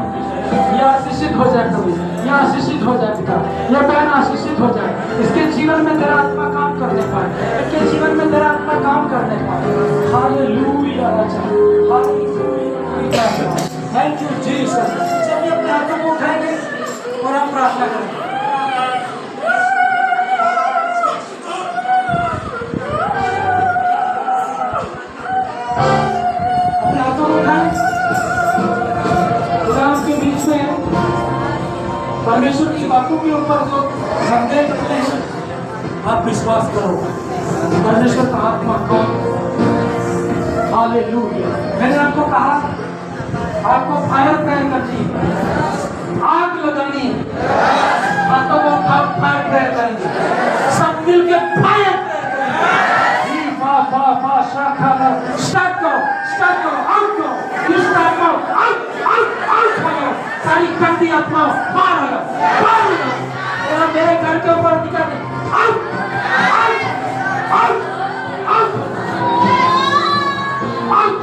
Speaker 1: यह आशीषित हो जाए कभी, यह आशीषित हो जाए पिता, यह बहन आशीषित हो जाए। इसके जीवन में तेरा आत्मा काम करने पाए, इसके जीवन में तेरा आत्मा काम करने पाए। Hallelujah Raja, hallelujah, thank you Jesus. चलिए अपने हाथों को उठाएंगे और हम प्रार्थना करेंगे। अपने हाथों को उठाएं, खुदा के बीच में परमेश्वर की बातों के ऊपर जो संदेह करते हैं आप विश्वास करो, परमेश्वर का आत्मा कौन। हालेलुया। मैंने आपको कहा आपको फायर प्रेयर करनी है, आग लगानी है, हाथों को फायर प्रेयर करेंगे, सब मिलके फायर प्रेयर करेंगे। स्टार्ट करो, स्टार्ट करो, आउट करो, स्टार्ट करो, आउट आउट आउट करो। सारी गंदी आत्माओं बाहर हो जाओ, बाहर हो जाओ। मेरे घर के ऊपर दिखा दे, out out out out out.